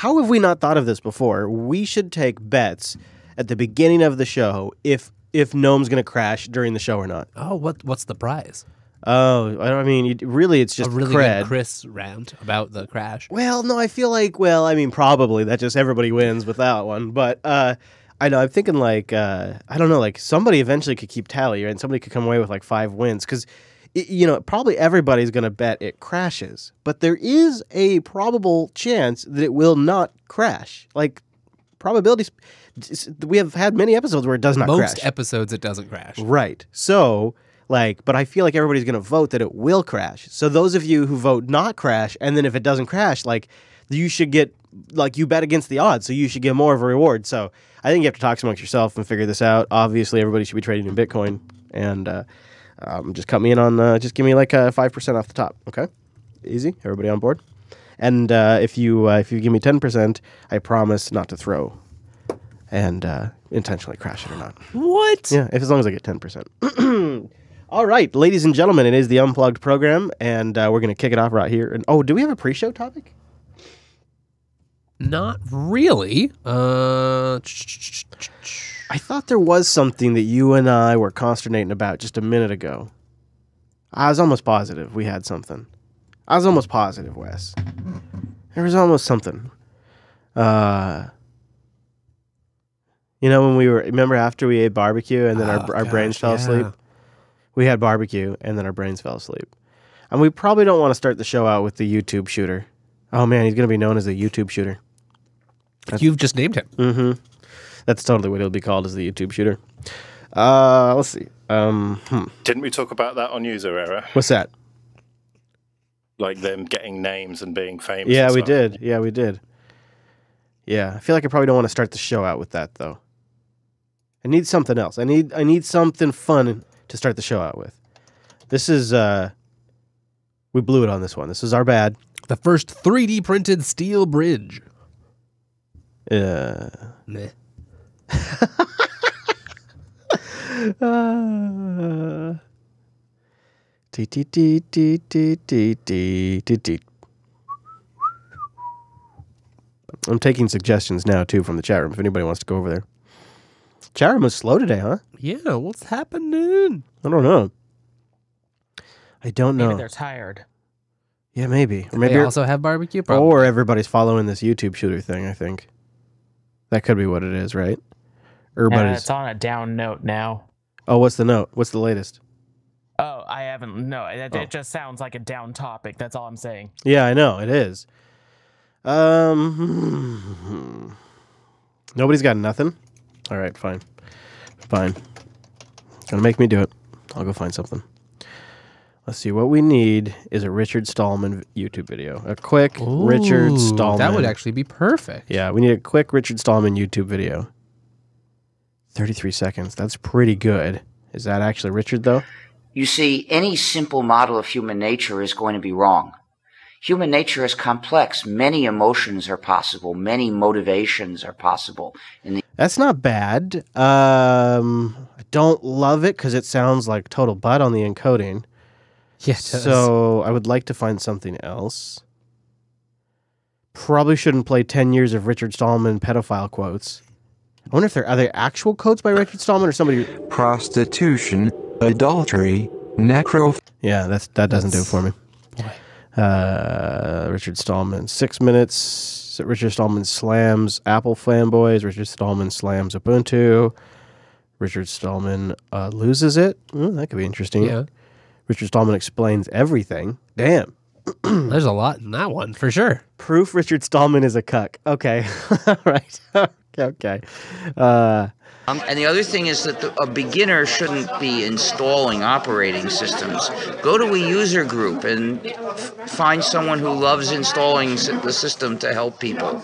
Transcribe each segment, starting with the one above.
how have we not thought of this before? We should take bets at the beginning of the show if Gnome's going to crash during the show or not. Oh, what's the prize? Oh, I mean, really, it's just a really cred. Good Chris rant about the crash. Well, no, I feel like, probably that just everybody wins with that one. But I know, I'm thinking like, I don't know, like somebody eventually could keep tally, right? And somebody could come away with like 5 wins because, probably everybody's going to bet it crashes. But there is a probable chance that it will not crash. Like probabilities, we have had many episodes where it does not crash. Most episodes it doesn't crash. Right. So... but I feel like everybody's going to vote that it will crash. So those of you who vote not crash, and then if it doesn't crash, you should get, you bet against the odds, so you should get more of a reward. So I think you have to talk amongst yourself and figure this out. Obviously, everybody should be trading in Bitcoin, and just cut me in on, just give me 5% off the top, okay? Easy? Everybody on board? And if you give me 10%, I promise not to throw and intentionally crash it or not. What? Yeah, as long as I get 10%. All right, ladies and gentlemen, it is the Unplugged program, and we're going to kick it off right here. And do we have a pre-show topic? Not really. I thought there was something that you and I were consternating about just a minute ago. I was almost positive we had something. I was almost positive, Wes. There was almost something. When remember after we ate barbecue and then our brains fell asleep? We had barbecue, and then our brains fell asleep. And we probably don't want to start the show out with the YouTube shooter. Oh, man, he's going to be known as the YouTube shooter. You've just named him. Mm-hmm. That's totally what he'll be called, as the YouTube shooter. Let's see. Didn't we talk about that on User Error? What's that? Like them getting names and being famous. Yeah, we did. Yeah, we did. Yeah, I feel like I probably don't want to start the show out with that, though. I need something else. I need something fun to start the show out with. This is, we blew it on this one. This is our bad. The first 3D printed steel bridge. Meh. I'm taking suggestions now, too, from the chat room, if anybody wants to go over there. Chat room was slow today, huh? Yeah, what's happening? I don't know. Maybe they're tired. Yeah, maybe. Or maybe they also have barbecue? Probably. Or everybody's following this YouTube shooter thing, I think. That could be what it is, right? It's on a down note now. Oh, what's the note? What's the latest? Oh, I haven't. No, it just sounds like a down topic. That's all I'm saying. Yeah, I know. It is. Nobody's got nothing? All right, fine. Fine. Gonna make me do it. I'll go find something. Let's see. What we need is a Richard Stallman YouTube video. A quick Richard Stallman. That would actually be perfect. Yeah, we need a quick Richard Stallman YouTube video. 33 seconds. That's pretty good. Is that actually Richard, though? You see, any simple model of human nature is going to be wrong. Human nature is complex. Many emotions are possible. Many motivations are possible. That's not bad. I don't love it because it sounds like total butt on the encoding. Yeah, so I would like to find something else. Probably shouldn't play 10 years of Richard Stallman pedophile quotes. I wonder if are they actual quotes by Richard Stallman or somebody? Prostitution, adultery, Yeah, that doesn't do it for me. Richard Stallman, 6 minutes. Richard Stallman slams Apple fanboys. Richard Stallman slams Ubuntu. Richard Stallman loses it. That could be interesting. Yeah. Richard Stallman explains everything. Damn. There's a lot in that one, for sure. Proof Richard Stallman is a cuck. Okay. All right. Okay. And the other thing is that a beginner shouldn't be installing operating systems. Go to a user group and find someone who loves installing the system to help people.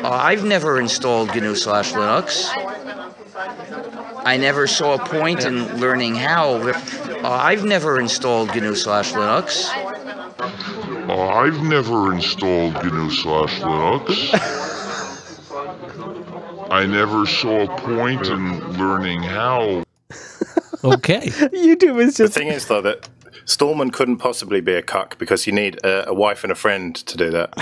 I've never installed GNU/Linux. I never saw a point in learning how. I've never installed GNU/Linux. I've never installed GNU/Linux. I never saw a point in learning how. Okay. YouTube is just... The thing is, though, that Stallman couldn't possibly be a cuck because you need a wife and a friend to do that.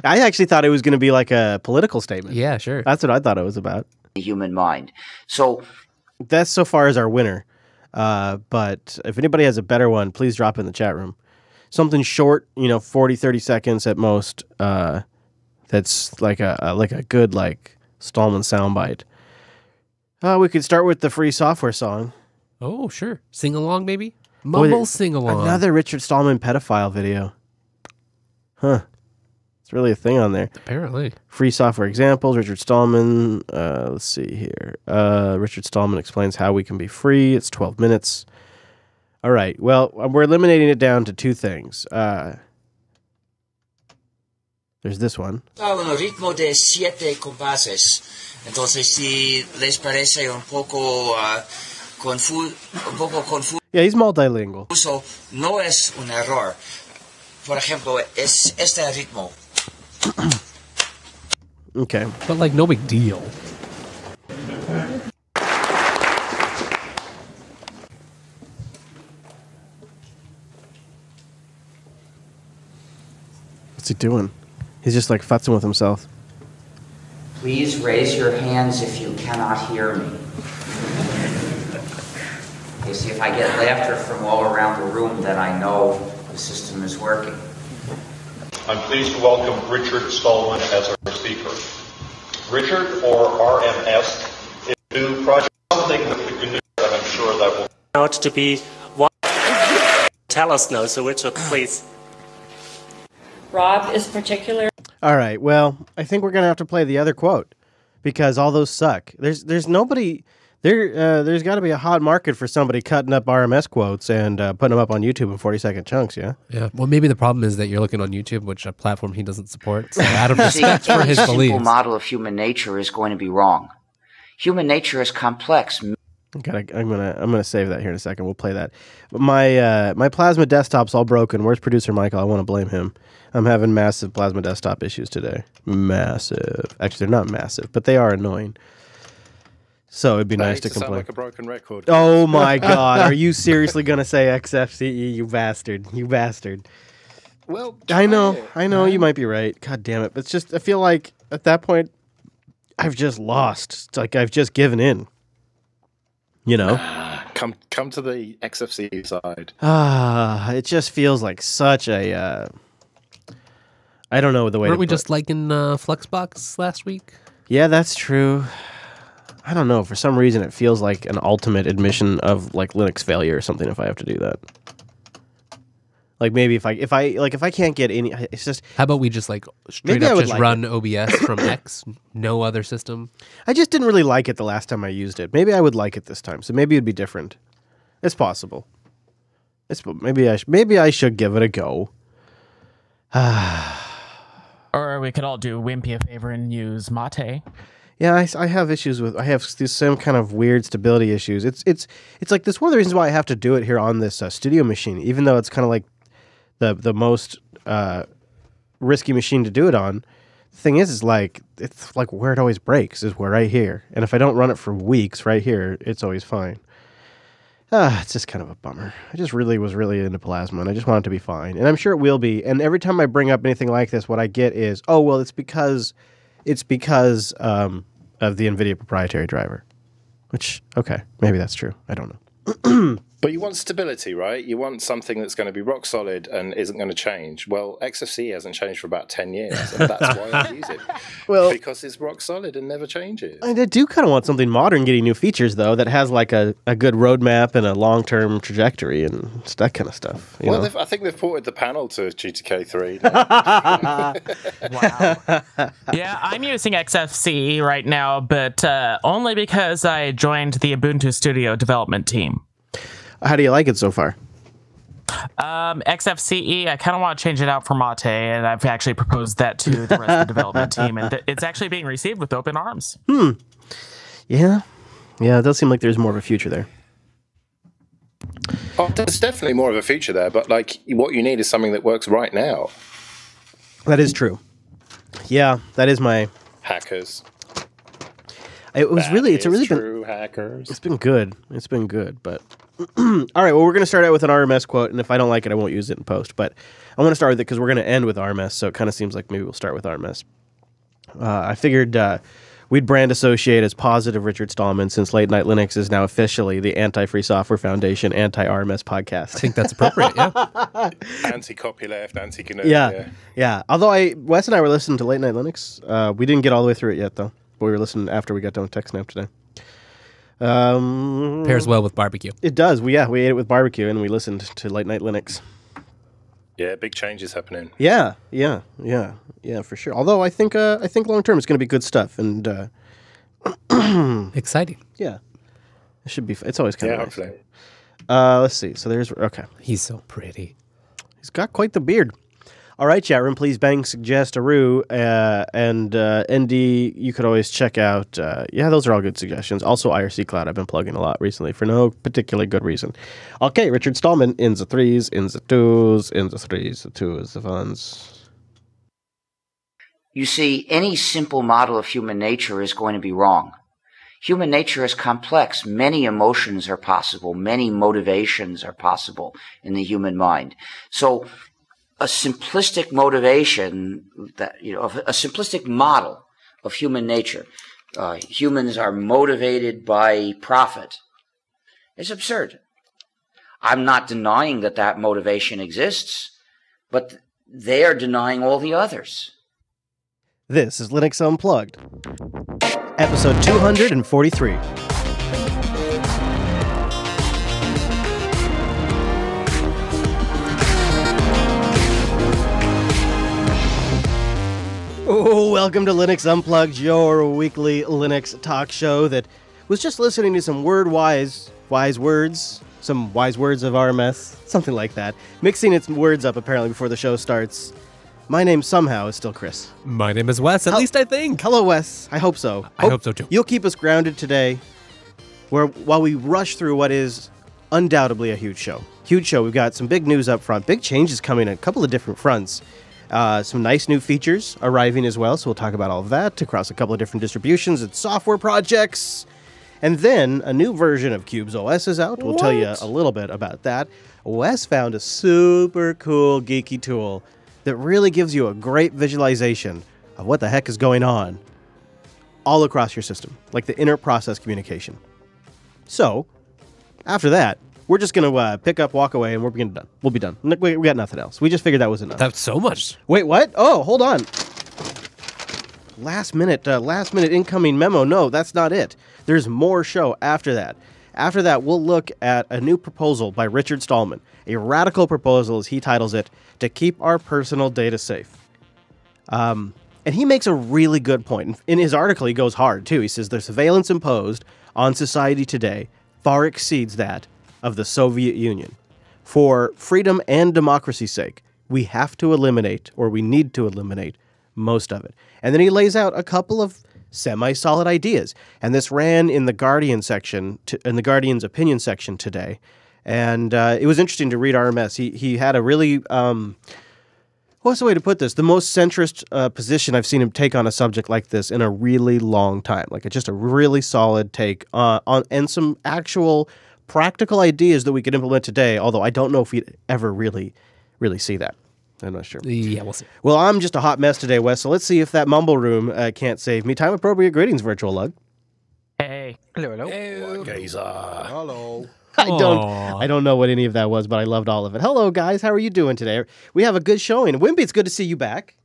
I actually thought it was going to be like a political statement. Yeah, sure. That's what I thought it was about. The human mind. So That's so far as our winner. But if anybody has a better one, please drop it in the chat room. Something short, 40, 30 seconds at most. That's like a good Stallman soundbite. We could start with the free software song. Oh, sure. Sing along, maybe? Mumble sing along. Another Richard Stallman pedophile video. Huh. It's really a thing on there. Apparently. Free software examples, Richard Stallman. Let's see here. Richard Stallman explains how we can be free. It's 12 minutes. All right. Well, we're eliminating it down to two things. There's this one. un ritmo de 7 compases. Entonces, si les parece un poco confuso, Yeah, he's multilingual. no es un error. Por ejemplo, es este ritmo. Okay. But no big deal. What's he doing? He's just futzing with himself. Please raise your hands if you cannot hear me. Okay, see, if I get laughter from all around the room, then I know the system is working. I'm pleased to welcome Richard Stallman as our speaker. Richard, or RMS, is a new project, something that we can do, and I'm sure that will... Out to be what? Tell us now, so Richard, please. Rob is particular. All right. Well, I think we're gonna have to play the other quote because all those suck. There's nobody there. There's got to be a hot market for somebody cutting up RMS quotes and putting them up on YouTube in 40-second chunks. Yeah. Yeah. Well, maybe the problem is that you're looking on YouTube, which a platform he doesn't support. So out of respect for his simple beliefs, model of human nature is going to be wrong. Human nature is complex. Okay, I'm gonna save that here in a second. We'll play that. But my Plasma desktop's all broken. Where's producer Michael? I want to blame him. I'm having massive Plasma desktop issues today. Massive. Actually, they're not massive, but they are annoying. So it'd be nice to sound complain. like a broken record. Oh my God! Are you seriously gonna say XFCE? You bastard! You bastard! Well, I know. You might be right. God damn it! But it's just I feel like at that point, I've just lost. It's like I've just given in. Come to the XFCE side. It just feels like such a. I don't know the way. Weren't we put. just in Flexbox last week? Yeah, that's true. I don't know. For some reason, it feels like an ultimate admission of Linux failure or something. If I have to do that, maybe if I can't get any, it's just. How about we just straight up just run OBS from X, no other system? I just didn't really like it the last time I used it. Maybe I would like it this time. So maybe it'd be different. It's possible. Maybe I should give it a go. Or we could all do Wimpy a favor and use Mate. Yeah, I have issues with. I have these same kind of weird stability issues. It's like this. One of the reasons why I have to do it here on this studio machine, even though it's kind of like the most risky machine to do it on. The thing is it's where it always breaks is right here, and if I don't run it for weeks, right here, it's always fine. It's just kind of a bummer. I just was really into Plasma, and I just want it to be fine, and I'm sure it will be. And every time I bring up anything like this, what I get is, oh well, it's because of the NVIDIA proprietary driver. Which, okay, maybe that's true. I don't know. But you want stability, right? You want something that's going to be rock solid and isn't going to change. Well, XFCE hasn't changed for about 10 years, and that's why I use it. Well, because it's rock solid and never changes. I do kind of want something modern getting new features, though, that has a good roadmap and a long-term trajectory and that kind of stuff. Well, I think they've ported the panel to GTK3. Wow. Yeah, I'm using XFCE right now, but only because I joined the Ubuntu Studio development team. How do you like it so far? XFCE, I kind of want to change it out for Mate, and I've actually proposed that to the rest of the development team, and it's actually being received with open arms. Yeah, it does seem like there's more of a future there. Oh, there's definitely more of a future there, but what you need is something that works right now. That is true. Yeah, that is my hackers. It's really been true hackers. It's been good. It's been good, but All right, well, we're going to start out with an RMS quote, and if I don't like it, I won't use it in post. But I'm going to start with it because we're going to end with RMS, so it kind of seems like maybe we'll start with RMS. I figured we'd brand associate as positive Richard Stallman, since Late Night Linux is now officially the Anti-Free Software Foundation Anti-RMS podcast. I think that's appropriate, yeah. Anti-copyleft, anti-GNU. Yeah. Although Wes and I were listening to Late Night Linux. We didn't get all the way through it yet, though. But we were listening after we got done with TechSnap today. Pairs well with barbecue. It does. We ate it with barbecue, and we listened to Late Night Linux. Yeah, big changes happening. Yeah, for sure. Although I think long term it's going to be good stuff, and exciting. Yeah, it should be. It's always kind of nice. Hopefully. Let's see. So there's He's so pretty. He's got quite the beard. All right, chat room, please bang suggest a roo, and ND, you could always check out, those are all good suggestions. Also, IRC Cloud, I've been plugging a lot recently for no particularly good reason. Okay, Richard Stallman, in the 3s, in the 2s, in the 3s, the 2s, the ones. You see, any simple model of human nature is going to be wrong. Human nature is complex. Many emotions are possible. Many motivations are possible in the human mind. So, a simplistic motivation a simplistic model of human nature. Humans are motivated by profit. It's absurd. I'm not denying that motivation exists, but they are denying all the others. This is Linux Unplugged, episode 243. Oh, welcome to Linux Unplugged, your weekly Linux talk show that was just listening to some wise words of RMS, something like that, mixing its words up apparently before the show starts. My name somehow is still Chris. My name is Wes, at least I think. Hello, Wes. I hope so. I hope so, too. You'll keep us grounded today while we rush through what is undoubtedly a huge show. We've got some big news up front, big changes coming on a couple of different fronts. Some nice new features arriving as well, so we'll talk about all of that across a couple of different distributions and software projects. And then a new version of Qubes OS is out. We'll tell you a little bit about that. Wes found a super cool geeky tool that really gives you a great visualization of what the heck is going on all across your system, like the inter-process communication. So, after that, we're just going to pick up, walk away, and we'll be done. We got nothing else. We just figured that was enough. That's so much. Wait, what? Oh, hold on. Last minute incoming memo. No, that's not it. There's more show after that. After that, we'll look at a new proposal by Richard Stallman, a radical proposal, as he titles it, to keep our personal data safe. And he makes a really good point. In his article, he goes hard, too. He says the surveillance imposed on society today far exceeds that of the Soviet Union. For freedom and democracy's sake, we have to eliminate, or we need to eliminate, most of it. And then he lays out a couple of semi-solid ideas. And this ran in the Guardian section, in the Guardian's opinion section today. And it was interesting to read RMS. He had a really, what's the way to put this? The most centrist position I've seen him take on a subject like this in a really long time. Like just a really solid take on and some actual practical ideas that we could implement today, although I don't know if we'd ever really see that. I'm not sure. Yeah, we'll see. Well, I'm just a hot mess today, Wes, so let's see if that mumble room can't save me. Time appropriate greetings, Virtual Lug. Hey. Hello. Hello. I don't know what any of that was, but I loved all of it. Hello, guys. How are you doing today? We have a good showing. Wimpy, it's good to see you back.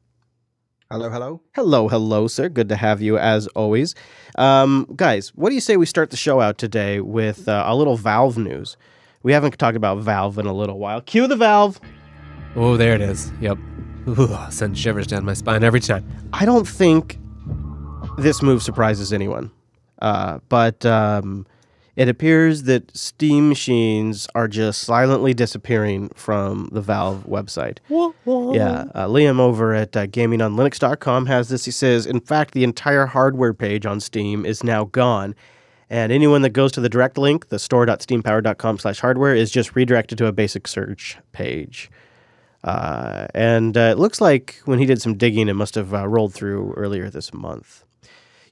Hello, sir. Good to have you, as always. Guys, what do you say we start the show out today with a little Valve news? We haven't talked about Valve in a little while. Cue the Valve. Oh, there it is. Yep. Ooh, send shivers down my spine every time. I don't think this move surprises anyone, but it appears that Steam machines are just silently disappearing from the Valve website. Yeah, Liam over at gamingonlinux.com has this. He says, in fact, the entire hardware page on Steam is now gone. And anyone that goes to the direct link, the store.steampower.com/hardware, is just redirected to a basic search page. And it looks like when he did some digging, it must have rolled through earlier this month.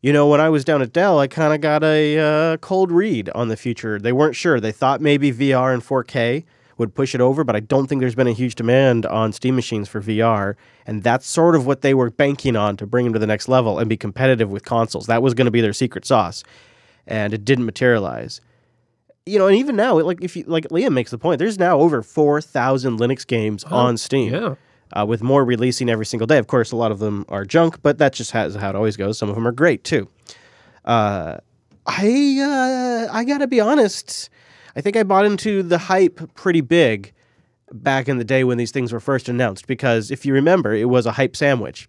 when I was down at Dell, I kind of got a cold read on the future. They weren't sure. They thought maybe VR and 4K would push it over, but I don't think there's been a huge demand on Steam machines for VR, and that's sort of what they were banking on to bring them to the next level and be competitive with consoles. That was going to be their secret sauce, and it didn't materialize. And even now, like Liam makes the point, there's now over 4,000 Linux games on Steam. Yeah. With more releasing every single day. Of course, a lot of them are junk, but that just how it always goes. Some of them are great, too. I gotta be honest, I think I bought into the hype pretty big back in the day when these things were first announced, because if you remember, it was a hype sandwich.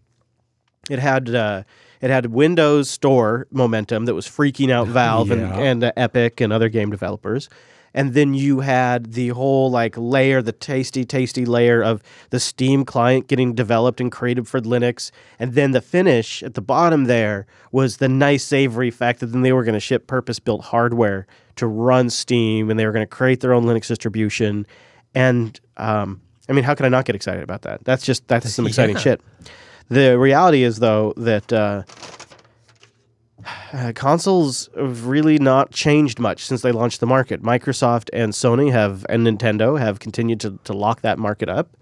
It had Windows Store momentum that was freaking out Valve and Epic and other game developers. And then you had the whole layer, the tasty layer of the Steam client getting developed and created for Linux. And then the finish at the bottom there was the nice savory fact that then they were going to ship purpose-built hardware to run Steam, and they were going to create their own Linux distribution. And how can I not get excited about that? That's some exciting shit. The reality is, though, that consoles have really not changed much since they launched the market. Microsoft and Sony and Nintendo have continued to lock that market up.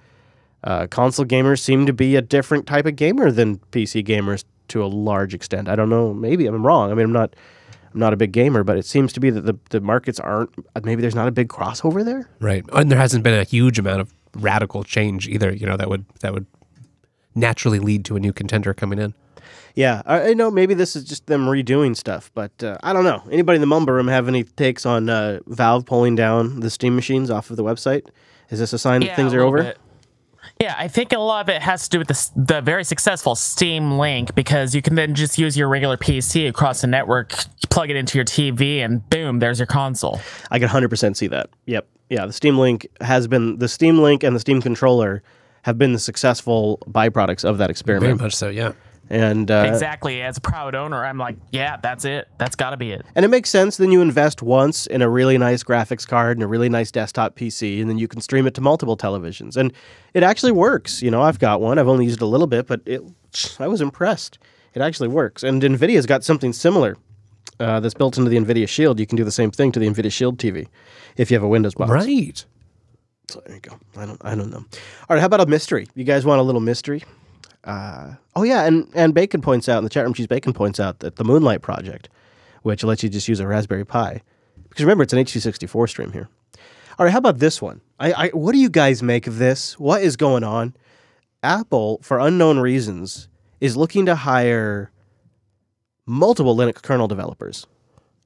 Console gamers seem to be a different type of gamer than PC gamers to a large extent. I don't know. Maybe I'm wrong. I'm not a big gamer, but it seems to be that the markets aren't. Maybe there's not a big crossover there. Right, and there hasn't been a huge amount of radical change either. That would naturally lead to a new contender coming in. Yeah, I know maybe this is just them redoing stuff, but I don't know. Anybody in the Mumble Room have any takes on Valve pulling down the Steam machines off of the website? Is this a sign that things are over? Bit. Yeah, I think a lot of it has to do with the very successful Steam Link, because you can then just use your regular PC across the network, plug it into your TV, and boom, there's your console. I can 100% see that. Yep. Yeah, the Steam Link and the Steam controller have been the successful byproducts of that experiment. Very much so, yeah. And exactly, as a proud owner, I'm like, yeah, that's it. That's got to be it. And it makes sense. Then you invest once in a really nice graphics card and a really nice desktop PC, and then you can stream it to multiple televisions. And it actually works. I've got one. I've only used it a little bit, but I was impressed. It actually works. And NVIDIA's got something similar that's built into the NVIDIA Shield. You can do the same thing to the NVIDIA Shield TV if you have a Windows box. Right. So there you go. I don't know. All right, how about a mystery? You guys want a little mystery? And Bacon points out in the chat room, Bacon points out that the Moonlight project, which lets you just use a Raspberry Pi, because remember, it's an H.264 stream here. All right, how about this one? What do you guys make of this? What is going on? Apple, for unknown reasons, is looking to hire multiple Linux kernel developers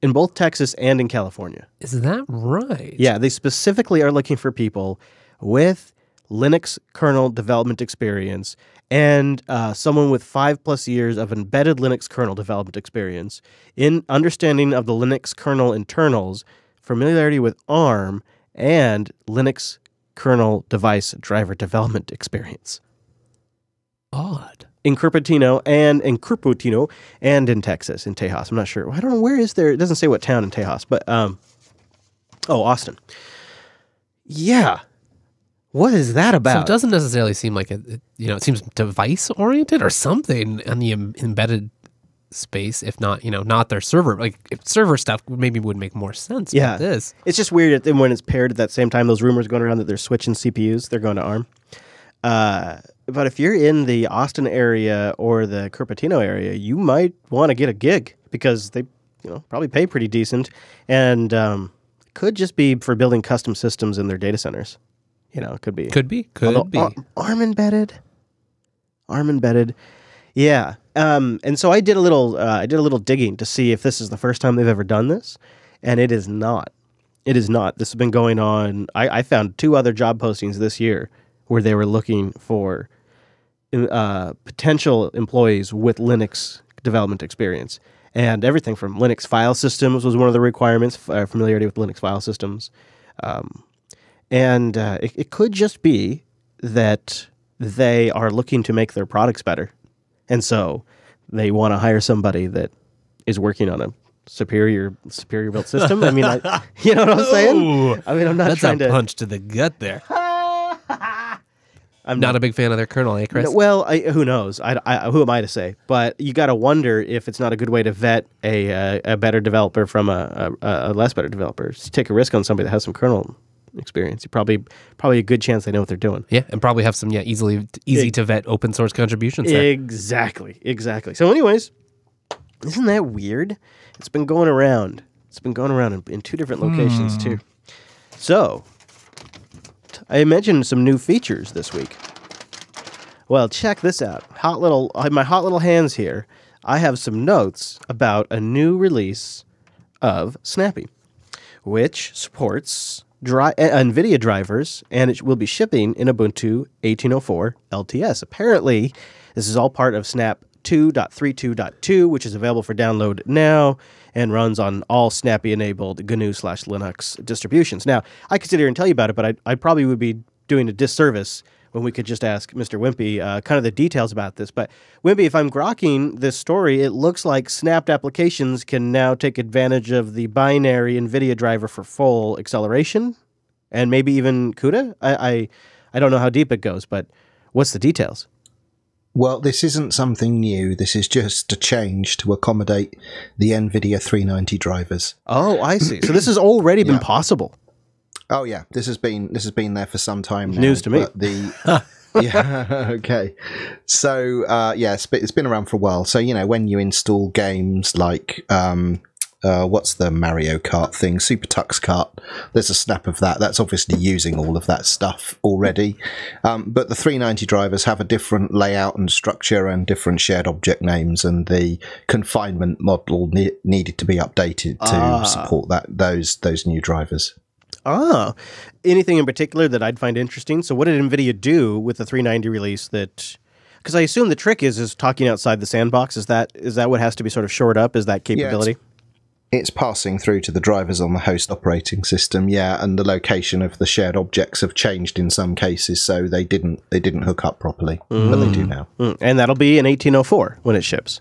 in both Texas and in California. Is that right? Yeah, they specifically are looking for people with Linux kernel development experience and someone with 5+ years of embedded Linux kernel development experience in understanding of the Linux kernel internals, familiarity with ARM, and Linux kernel device driver development experience. Odd. In Cupertino and in Texas, in Tejas. I'm not sure. I don't know, where is there? It doesn't say what town in Tejas, but Austin. Yeah. What is that about? So it doesn't necessarily seem like it seems device oriented or something in the embedded space, if not, not their server. Like, if server stuff maybe would make more sense. Yeah. But this. It's just weird that when it's paired at that same time, those rumors going around that they're switching CPUs, they're going to ARM. But if you're in the Austin area or the Cupertino area, you might want to get a gig because they, probably pay pretty decent, and could just be for building custom systems in their data centers. It could be. Could be. ARM embedded. Yeah. And so I did a little digging to see if this is the first time they've ever done this, and it is not. It is not. This has been going on. I found 2 other job postings this year where they were looking for potential employees with Linux development experience. And everything from Linux file systems was one of the requirements, familiarity with Linux file systems. And it could just be that they are looking to make their products better. And so they want to hire somebody that is working on a superior built system. I mean, you know what I'm saying? I mean, I'm not That's trying a to punch to the gut there. I'm not a big fan of their kernel, eh, Chris? No, well, who knows? Who am I to say? But you got to wonder if it's not a good way to vet a better developer from a less better developer. Just take a risk on somebody that has some kernel experience. You probably a good chance they know what they're doing. Yeah, and probably have some easy to vet open source contributions there. Exactly. So anyways, isn't that weird? It's been going around. In 2 different locations too. So I mentioned some new features this week. Well, check this out. My hot little hands here. I have some notes about a new release of Snappy, which supports NVIDIA drivers, and it will be shipping in Ubuntu 18.04 LTS. Apparently, this is all part of Snap 2.32.2, which is available for download now and runs on all Snappy-enabled GNU/Linux distributions. Now, I could sit here and tell you about it, but I probably would be doing a disservice when we could just ask Mr. Wimpy kind of the details about this. But Wimpy, if I'm grokking this story, it looks like snapped applications can now take advantage of the binary NVIDIA driver for full acceleration, and maybe even CUDA. I don't know how deep it goes, but what's the details? Well, this isn't something new. This is just a change to accommodate the NVIDIA 390 drivers. Oh, I see. So this has already been possible. Oh yeah, this has been there for some time now. News to me. Yeah, okay. So it's been around for a while. So when you install games like what's the Mario Kart thing, Super Tux Kart, there's a snap of that. That's obviously using all of that stuff already. But the 390 drivers have a different layout and structure and different shared object names, and the confinement model needed to be updated to support those new drivers. Anything in particular that I'd find interesting? So what did NVIDIA do with the 390 release that... Because I assume the trick is talking outside the sandbox. Is that what has to be sort of shored up? Is that capability? Yeah, it's passing through to the drivers on the host operating system, and the location of the shared objects have changed in some cases, so they didn't hook up properly, but they do now. And that'll be in 18.04 when it ships.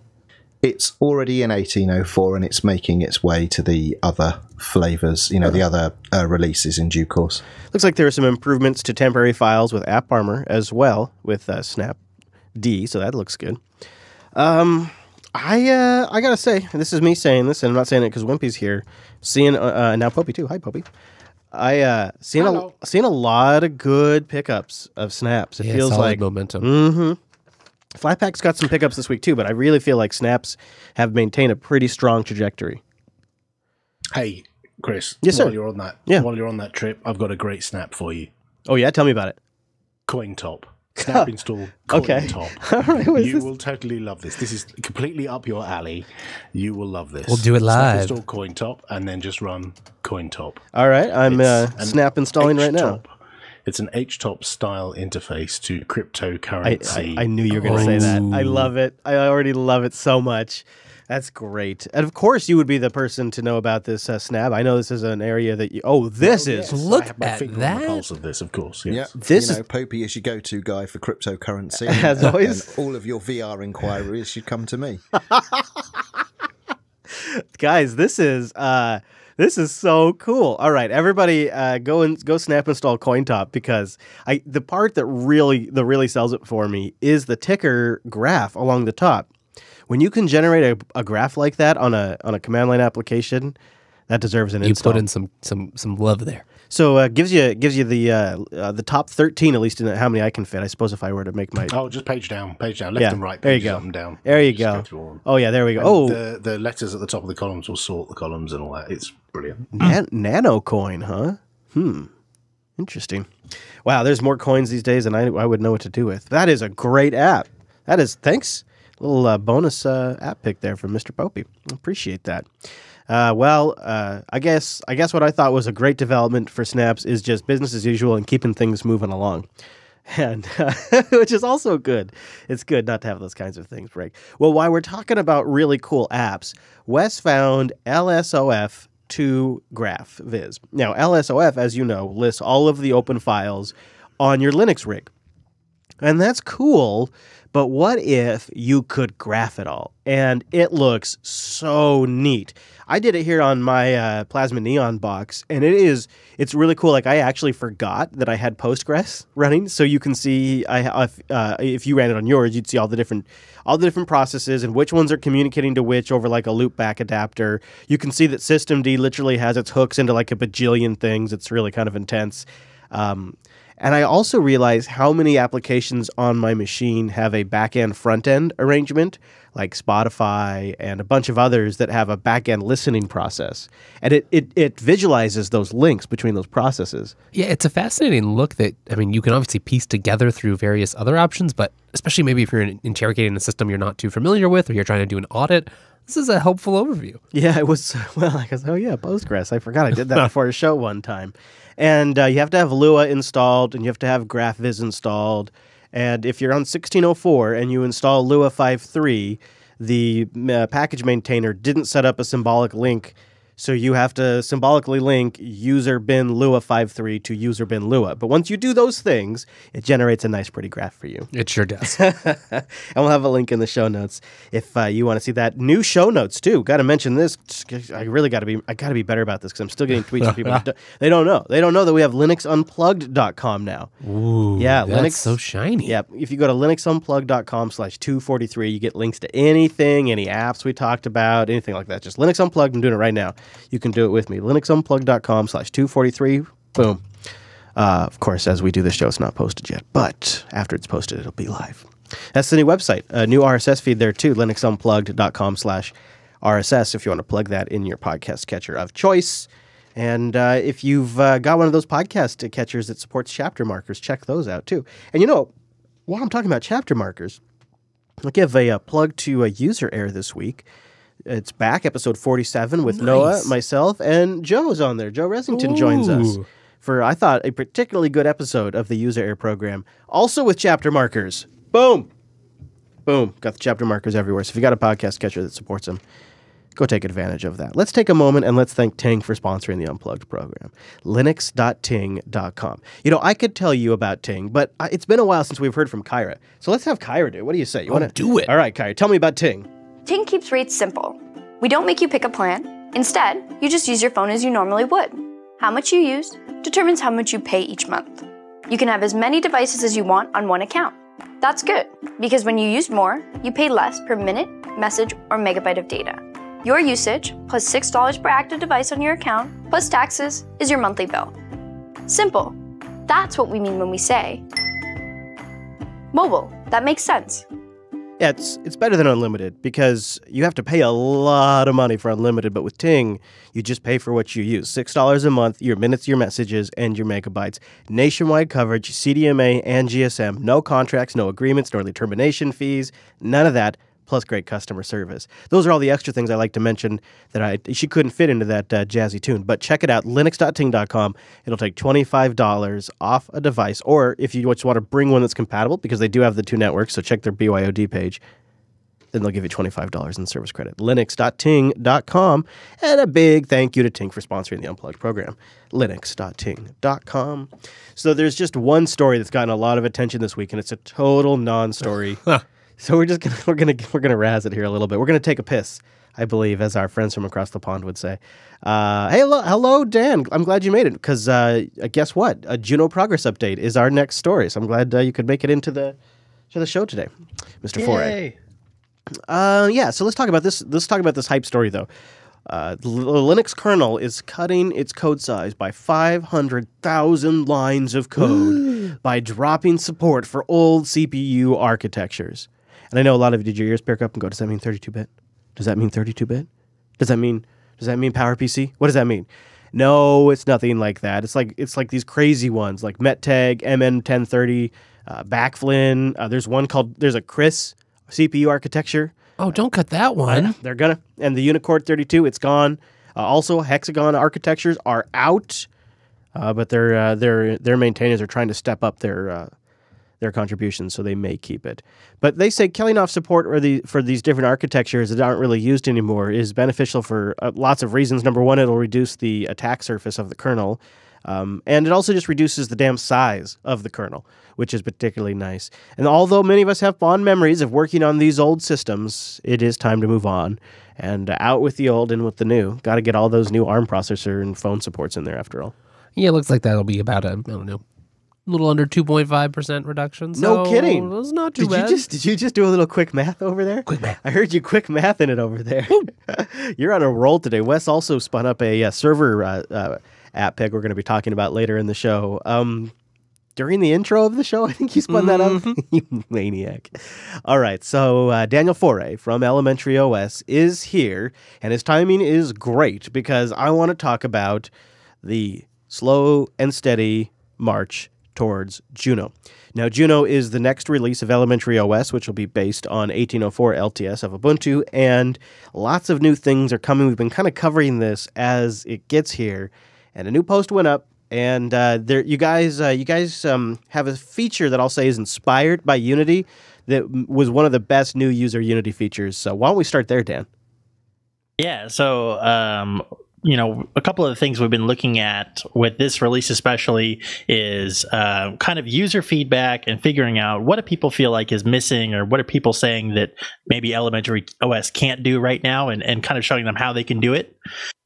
It's already in 18.04, and it's making its way to the other flavors, the other releases in due course. Looks like there are some improvements to temporary files with AppArmor as well with Snap D, so that looks good. I gotta say, this is me saying this, and I'm not saying it because Wimpy's here. Seeing now Popey too. Hi, Popey. Seeing a lot of good pickups of snaps. It feels like momentum. Mm-hmm. Flatpak's got some pickups this week too, but I really feel like snaps have maintained a pretty strong trajectory. Hey, Chris. Yes, sir. While you're on that trip, I've got a great snap for you. Oh yeah, tell me about it. CoinTop. Snap install CoinTop. All right, you will totally love this. This is completely up your alley. You will love this. We'll do it live. Snap install CoinTop and then just run CoinTop. All right, I'm snap installing right now. It's an HTOP style interface to cryptocurrency. I knew you were going to say that. I love it. I already love it so much. That's great. And of course, you would be the person to know about this snap. I know this is an area that you. Look I have my finger on the pulse of this, of course. Yes. Yeah, this is Popey is your go-to guy for cryptocurrency. As always, and all of your VR inquiries should come to me. Guys, this is so cool. All right, everybody, go snap install CoinTop, because the part that really sells it for me is the ticker graph along the top. When you can generate a graph like that on a command line application, that deserves an install. You put in some love there. So gives you the top 13, at least in how many I can fit. I suppose if I were to make my just page down, left and right. There you go. Up and down. There you go. Oh yeah, there we go. And the letters at the top of the columns will sort the columns and all that. It's brilliant. Nano coin, huh? Interesting. Wow, there's more coins these days than I would know what to do with. That is a great app. That is, thanks. A little bonus app pick there from Mr. Popey. Appreciate that. I guess what I thought was a great development for snaps is just business as usual and keeping things moving along, and which is also good. It's good not to have those kinds of things break. Well, while we're talking about really cool apps, Wes found LSOF2 Graph Viz. Now, LSOF, as you know, lists all of the open files on your Linux rig, and that's cool. But what if you could graph it all? And it looks so neat. I did it here on my Plasma Neon box, and it's really cool. Like, I actually forgot that I had Postgres running, so you can see if you ran it on yours, you'd see all the different processes and which ones are communicating to which over like a loop back adapter. You can see that systemd literally has its hooks into like a bajillion things. It's really kind of intense. And I also realize how many applications on my machine have a back-end front-end arrangement, like Spotify and a bunch of others that have a back-end listening process. And it visualizes those links between those processes. Yeah, it's a fascinating look that, I mean, you can obviously piece together through various other options, but especially maybe if you're interrogating a system you're not too familiar with or you're trying to do an audit, this is a helpful overview. Yeah, it was, well, I guess, oh yeah, Postgres. I forgot I did that before a show one time. And you have to have Lua installed, and you have to have GraphViz installed. And if you're on 1604 and you install Lua 5.3, the package maintainer didn't set up a symbolic link, so you have to symbolically link user bin Lua 5.3 to user bin Lua. But once you do those things, it generates a nice, pretty graph for you. It sure does. And we'll have a link in the show notes if you want to see that. New show notes too. Got to mention this. I got to be better about this because I'm still getting tweets from people. They don't know. They don't know that we have LinuxUnplugged.com now. Ooh, yeah, that's Linux, so shiny. Yeah, if you go to LinuxUnplugged.com/243, you get links to anything, any apps we talked about, anything like that. Just Linux Unplugged. I'm doing it right now. You can do it with me. LinuxUnplugged.com/243. Boom. Of course, as we do this show, it's not posted yet, but after it's posted, it'll be live. That's the new website. A new RSS feed there too. LinuxUnplugged.com/RSS if you want to plug that in your podcast catcher of choice. And if you've got one of those podcast catchers that supports chapter markers, check those out too. And you know, while I'm talking about chapter markers, I'll give a plug to a user error this week. It's back, episode 47 with Noah, myself, and Joe's on there. Joe Resington joins us for, I thought, a particularly good episode of the user error program. Also with chapter markers. Boom. Boom. Got the chapter markers everywhere. So if you got a podcast catcher that supports them, go take advantage of that. Let's take a moment and let's thank Ting for sponsoring the Unplugged program. Linux.ting.com. You know, I could tell you about Ting, but it's been a while since we've heard from Kyra. So let's have Kyra do it. What do you say? You want to do it? All right, Kyra, tell me about Ting. Ting keeps rates simple. We don't make you pick a plan. Instead, you just use your phone as you normally would. How much you use determines how much you pay each month. You can have as many devices as you want on one account. That's good, because when you use more, you pay less per minute, message, or megabyte of data. Your usage, plus $6 per active device on your account, plus taxes, is your monthly bill. Simple. That's what we mean when we say mobile. That makes sense. Yeah, it's better than unlimited because you have to pay a lot of money for unlimited, but with Ting, you just pay for what you use. $6 a month, your minutes, your messages, and your megabytes. Nationwide coverage, CDMA and GSM. No contracts, no agreements, no early termination fees, none of that, plus great customer service. Those are all the extra things I like to mention that she couldn't fit into that jazzy tune. But check it out, linux.ting.com. It'll take $25 off a device, or if you just want to bring one that's compatible, because they do have the two networks, so check their BYOD page, then they'll give you $25 in service credit. Linux.ting.com. And a big thank you to Ting for sponsoring the Unplugged program. Linux.ting.com. So there's just one story that's gotten a lot of attention this week, and it's a total non-story. So we're gonna razz it here a little bit. We're gonna take a piss, I believe, as our friends from across the pond would say. Hey, hello, Dan. I'm glad you made it because guess what? A Juno progress update is our next story. So I'm glad you could make it into the show today, Mr. Foray. Yeah. So let's talk about this. Let's talk about this hype story though. The Linux kernel is cutting its code size by 500,000 lines of code by dropping support for old CPU architectures. And I know a lot of you did your ears perk up and go, does that mean 32-bit? Does that mean 32-bit? Does that mean PowerPC? What does that mean? No, it's nothing like that. It's like these crazy ones like METTEG, MN1030, Backflin. There's a Chris CPU architecture. Oh, don't cut that one. They're gonna. And the Unicord 32, it's gone. Also, Hexagon architectures are out, but their maintainers are trying to step up their contributions, so they may keep it. But they say killing off support for these different architectures that aren't really used anymore is beneficial for lots of reasons. Number one, it'll reduce the attack surface of the kernel. And it also just reduces the damn size of the kernel, which is particularly nice. And although many of us have fond memories of working on these old systems, it is time to move on. And out with the old, in with the new. Got to get all those new ARM processor and phone supports in there after all. Yeah, it looks like that'll be about a little under 2.5% reduction. So no kidding. It's not too bad. Did you just do a little quick math over there? Quick math. I heard you quick mathing it over there. You're on a roll today. Wes also spun up a server app pick we're going to be talking about later in the show. During the intro of the show, I think you spun that up. You maniac. All right, so Daniel Foray from Elementary OS is here, and his timing is great because I want to talk about the slow and steady march towards Juno. Now, Juno is the next release of Elementary OS, which will be based on 1804 LTS of Ubuntu, and lots of new things are coming. We've been kind of covering this as it gets here, and a new post went up. And you guys have a feature that I'll say is inspired by Unity that was one of the best new user Unity features. So why don't we start there, Dan? Yeah, so a couple of the things we've been looking at with this release especially is kind of user feedback and figuring out what do people feel like is missing, or what are people saying that maybe Elementary OS can't do right now, and kind of showing them how they can do it.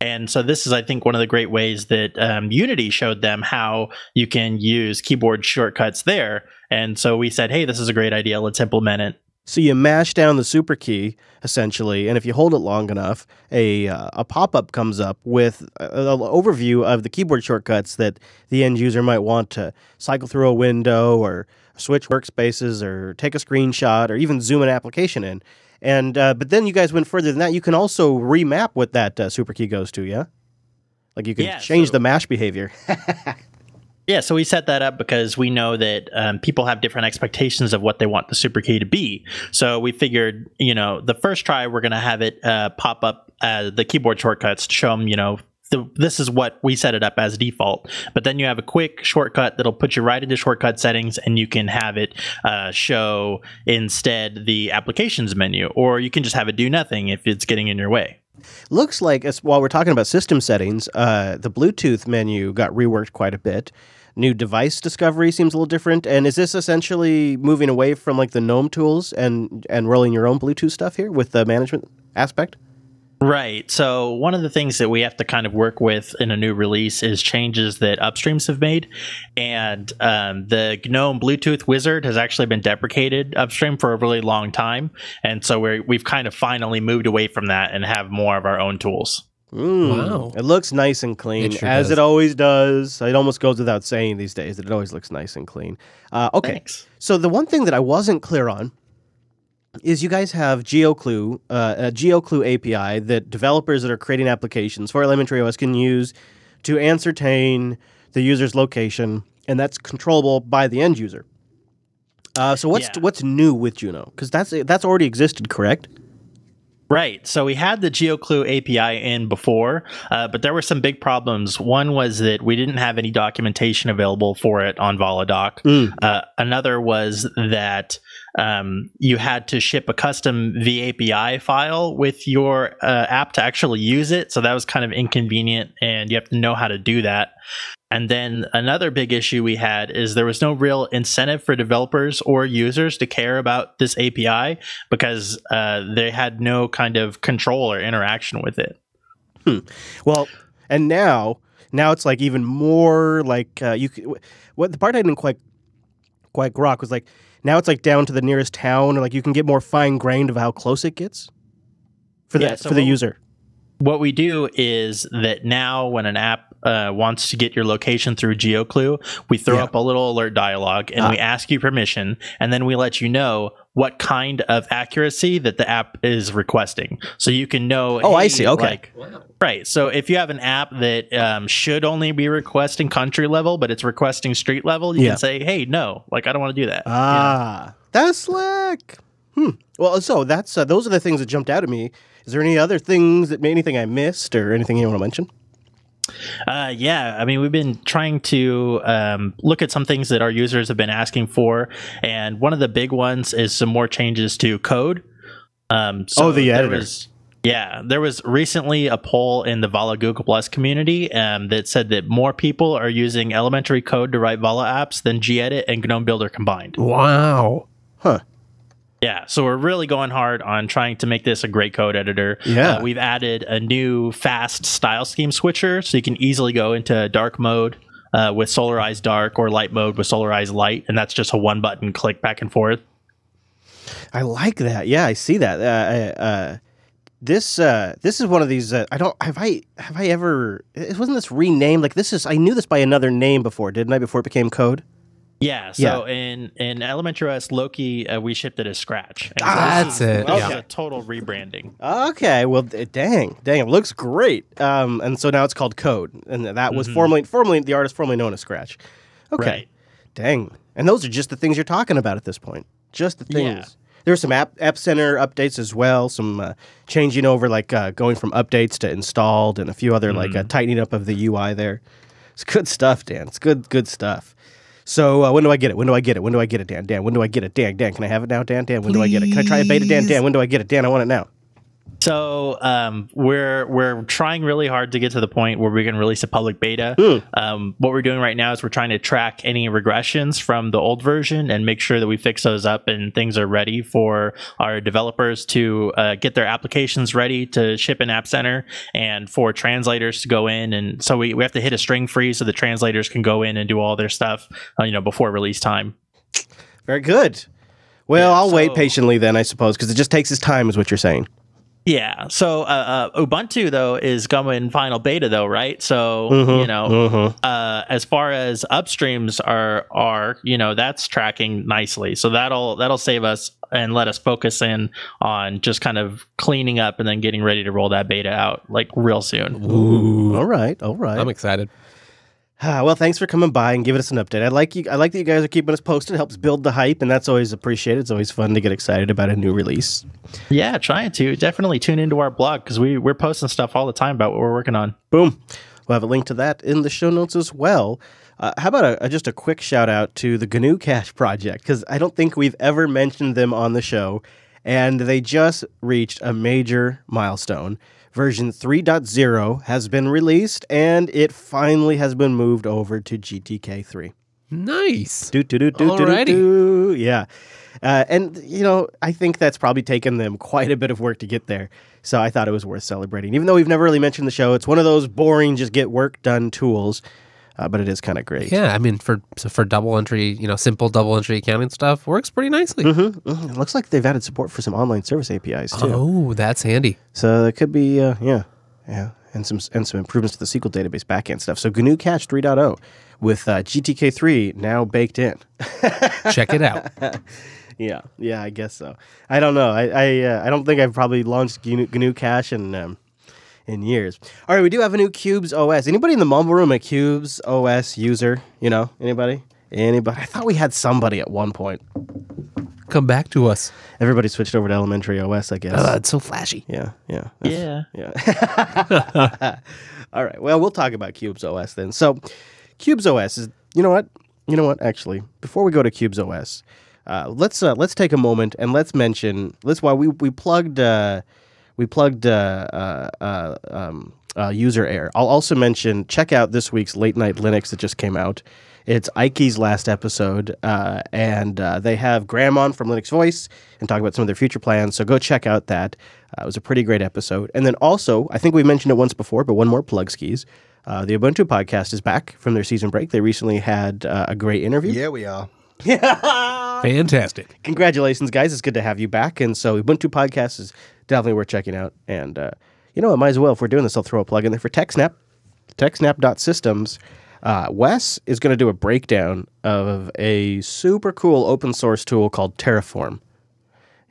And so this is, I think, one of the great ways that Unity showed them how you can use keyboard shortcuts there. And so we said, hey, this is a great idea. Let's implement it. So you mash down the super key, essentially, and if you hold it long enough, a pop-up comes up with an overview of the keyboard shortcuts that the end user might want to cycle through a window or switch workspaces or take a screenshot or even zoom an application in. And but then you guys went further than that. You can also remap what that super key goes to, yeah? Like you can change the mash behavior. Yeah, so we set that up because we know that people have different expectations of what they want the super key to be. So we figured, the first try, we're going to have it pop up the keyboard shortcuts to show them, this is what we set it up as default. But then you have a quick shortcut that'll put you right into shortcut settings, and you can have it show instead the applications menu, or you can just have it do nothing if it's getting in your way. Looks like, while we're talking about system settings, the Bluetooth menu got reworked quite a bit. New device discovery seems a little different. And is this essentially moving away from like the GNOME tools and rolling your own Bluetooth stuff here with the management aspect? Right. So one of the things that we have to kind of work with in a new release is changes that upstreams have made. And the GNOME Bluetooth wizard has actually been deprecated upstream for a really long time. And so we've kind of finally moved away from that and have more of our own tools. Wow. It looks nice and clean, as it always does. It almost goes without saying these days that it always looks nice and clean. Okay. Thanks. So the one thing that I wasn't clear on is you guys have GeoClue, a GeoClue API that developers that are creating applications for Elementary OS can use to ascertain the user's location, and that's controllable by the end user. So what's new with Juno? Because that's already existed, correct? Right. So we had the GeoClue API in before, but there were some big problems. One was that we didn't have any documentation available for it on Voladoc. Another was that you had to ship a custom vAPI file with your app to actually use it. So that was kind of inconvenient, and you have to know how to do that. And then another big issue we had is there was no real incentive for developers or users to care about this API because they had no kind of control or interaction with it. Well, and now it's like even more like what the part I didn't quite grok was like, now it's like down to the nearest town, or like you can get more fine-grained of how close it gets for the user. What we do is that now when an app wants to get your location through GeoClue, we throw up a little alert dialog and we ask you permission, and then we let you know what kind of accuracy that the app is requesting. So you can know. Oh, hey, I see. Okay. Right. So if you have an app that should only be requesting country level, but it's requesting street level, you can say, hey, no, I don't want to do that. That's slick. Well, so that's those are the things that jumped out at me. Is there any other things anything I missed or anything you want to mention? Yeah, I mean, we've been trying to look at some things that our users have been asking for, and one of the big ones is some more changes to code. The editor. Yeah, there was recently a poll in the Vala Google Plus community that said that more people are using elementary code to write Vala apps than gedit and GNOME Builder combined. Wow. Huh. Yeah, so we're really going hard on trying to make this a great code editor. Yeah. We've added a new fast style scheme switcher, so you can easily go into dark mode with Solarize Dark or light mode with Solarize Light, and that's just a one-button click back and forth. I like that. Yeah, I see that. This is one of these. I don't have I ever. Wasn't this renamed? Like this is. I knew this by another name before, didn't I? Before it became code. Yeah. So in Elementary OS Loki, we shipped it as Scratch. And that's it. This is a total rebranding. Okay. Well, dang, it looks great. And so now it's called Code, and that was formerly the artist formerly known as Scratch. Okay. Right. Dang. And those are just the things you're talking about at this point. Just the things. Yeah. There were some App Center updates as well, some changing over, like going from updates to installed, and a few other like tightening up of the UI there. It's good stuff, Dan. It's good stuff. So when do I get it? When do I get it? When do I get it, Dan? Dan, when do I get it? Dan, can I have it now, Dan? Dan, when do I get it? Can I try a beta, Dan? Dan, when do I get it? Dan, I want it now. So we're trying really hard to get to the point where we can release a public beta. What we're doing right now is we're trying to track any regressions from the old version and make sure that we fix those up and things are ready for our developers to get their applications ready to ship in App Center and for translators to go in. And so we have to hit a string freeze so the translators can go in and do all their stuff before release time. Very good. Well, I'll wait patiently then, I suppose, because it just takes its time is what you're saying. Yeah. So Ubuntu though is going final beta though, right? So as far as upstreams are that's tracking nicely. So that'll save us and let us focus in on just kind of cleaning up and then getting ready to roll that beta out like real soon. Ooh. All right. I'm excited. Well, thanks for coming by and giving us an update. I like that you guys are keeping us posted. It helps build the hype, and that's always appreciated. It's always fun to get excited about a new release. Yeah, trying to. Definitely tune into our blog because we're posting stuff all the time about what we're working on. Boom. We'll have a link to that in the show notes as well. How about just a quick shout out to the GnuCash project, because I don't think we've ever mentioned them on the show, and they just reached a major milestone. Version 3.0 has been released, and it finally has been moved over to GTK3. Nice. Yeah. And, I think that's probably taken them quite a bit of work to get there. So I thought it was worth celebrating. Even though we've never really mentioned the show, it's one of those boring, just get work done tools. But it is kind of great. Yeah, I mean, for double entry, simple double entry accounting stuff, works pretty nicely. It looks like they've added support for some online service APIs too. Oh, that's handy. So it could be, and some improvements to the SQL database backend stuff. So GnuCash 3.0 with GTK3 now baked in. Check it out. Yeah, I guess so. I don't know. I don't think I've probably launched GnuCash in years. All right, we do have a new Qubes OS. Anybody in the mumble room a Qubes OS user? Anybody? I thought we had somebody at one point. Come back to us. Everybody switched over to Elementary OS, I guess. It's so flashy. Yeah. All right. Well, we'll talk about Qubes OS then. So, Qubes OS is. You know what? Actually, before we go to Qubes OS, let's take a moment and let's mention. Why we plugged. User error. I'll also mention, check out this week's Late Night Linux that just came out. It's Ike's last episode, and they have Graham on from Linux Voice and talk about some of their future plans, so go check out that. It was a pretty great episode. And then also, I think we mentioned it once before, but one more plug skis. The Ubuntu podcast is back from their season break. They recently had a great interview. Yeah, we are. Fantastic. Congratulations, guys. It's good to have you back. And so Ubuntu podcast is definitely worth checking out. And, I might as well, if we're doing this, I'll throw a plug in there for TechSnap, techsnap.systems. Wes is going to do a breakdown of a super cool open source tool called Terraform.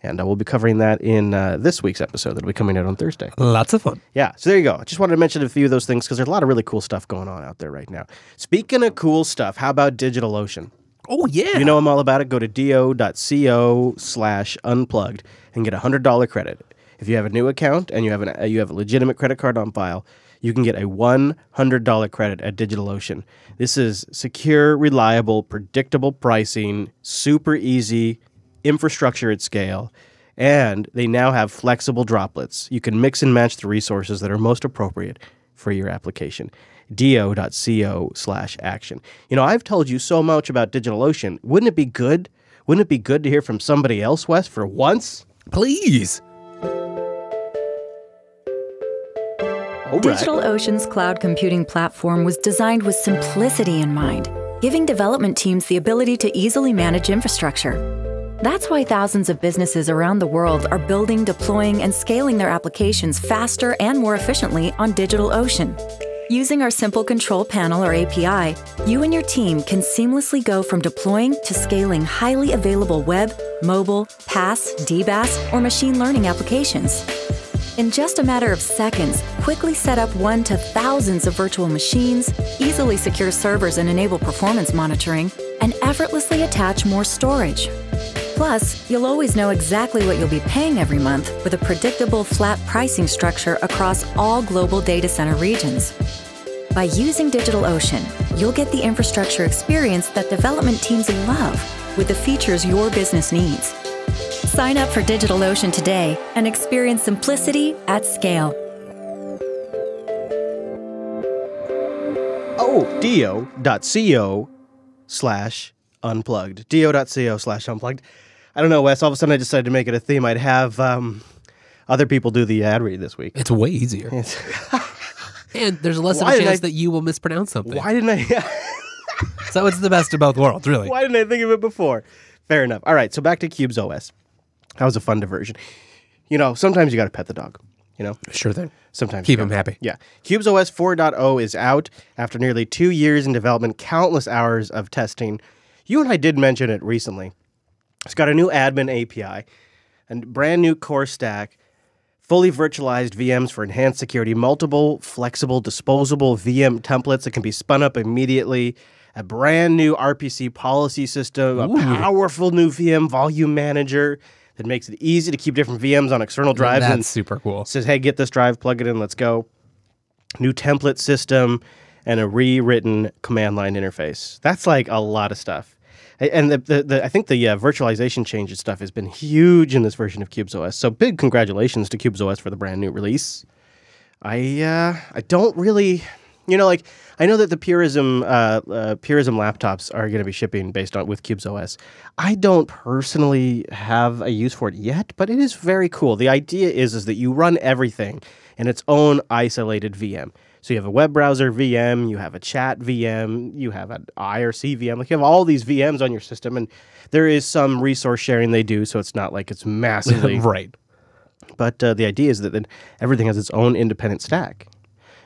And we'll be covering that in this week's episode that'll be coming out on Thursday. Lots of fun. Yeah, so there you go. I just wanted to mention a few of those things because there's a lot of really cool stuff going on out there right now. Speaking of cool stuff, how about DigitalOcean? Oh, yeah. You know I'm all about it. Go to do.co/unplugged and get a $100 credit. If you have a new account and you have a legitimate credit card on file, you can get a $100 credit at DigitalOcean. This is secure, reliable, predictable pricing, super easy, infrastructure at scale, And they now have flexible droplets. You can mix and match the resources that are most appropriate for your application. do.co/action. You know, I've told you so much about DigitalOcean. Wouldn't it be good? Wouldn't it be good to hear from somebody else, Wes, for once? Please. DigitalOcean's cloud computing platform was designed with simplicity in mind, giving development teams the ability to easily manage infrastructure. That's why thousands of businesses around the world are building, deploying, and scaling their applications faster and more efficiently on DigitalOcean. Using our simple control panel or API, you and your team can seamlessly go from deploying to scaling highly available web, mobile, PaaS, DBaaS, or machine learning applications. In just a matter of seconds, quickly set up one to thousands of virtual machines, easily secure servers and enable performance monitoring, and effortlessly attach more storage. Plus, you'll always know exactly what you'll be paying every month with a predictable flat pricing structure across all global data center regions. By using DigitalOcean, you'll get the infrastructure experience that development teams love with the features your business needs. Sign up for DigitalOcean today and experience simplicity at scale. Oh, do.co/unplugged. do.co/unplugged. I don't know, Wes. All of a sudden I decided to make it a theme. I'd have other people do the ad read this week. It's way easier. And there's less of a chance that you will mispronounce something. Why didn't I? So it's the best of both worlds, really. Why didn't I think of it before? Fair enough. All right, so back to Qubes OS. That was a fun diversion. You know, sometimes you got to pet the dog. You know? Sure thing. Sometimes keep him happy. Yeah. Qubes OS 4.0 is out after nearly 2 years in development, countless hours of testing. You and I did mention it recently. It's got a new admin API, a brand new core stack, fully virtualized VMs for enhanced security, multiple flexible disposable VM templates that can be spun up immediately, a brand new RPC policy system, a powerful new VM volume manager that makes it easy to keep different VMs on external drives. That's super cool. Says, hey, get this drive, plug it in, let's go. New template system and a rewritten command line interface. That's like a lot of stuff. And I think the virtualization changes stuff has been huge in this version of Qubes OS. So big congratulations to Qubes OS for the brand new release. I don't really, like I know that the Purism laptops are going to be shipping based on with Qubes OS. I don't personally have a use for it yet, but it is very cool. The idea is that you run everything in its own isolated VM. So you have a web browser VM, you have a chat VM, you have an IRC VM. Like you have all these VMs on your system, and there is some resource sharing they do, so it's not like it's massively right. But the idea is that then everything has its own independent stack,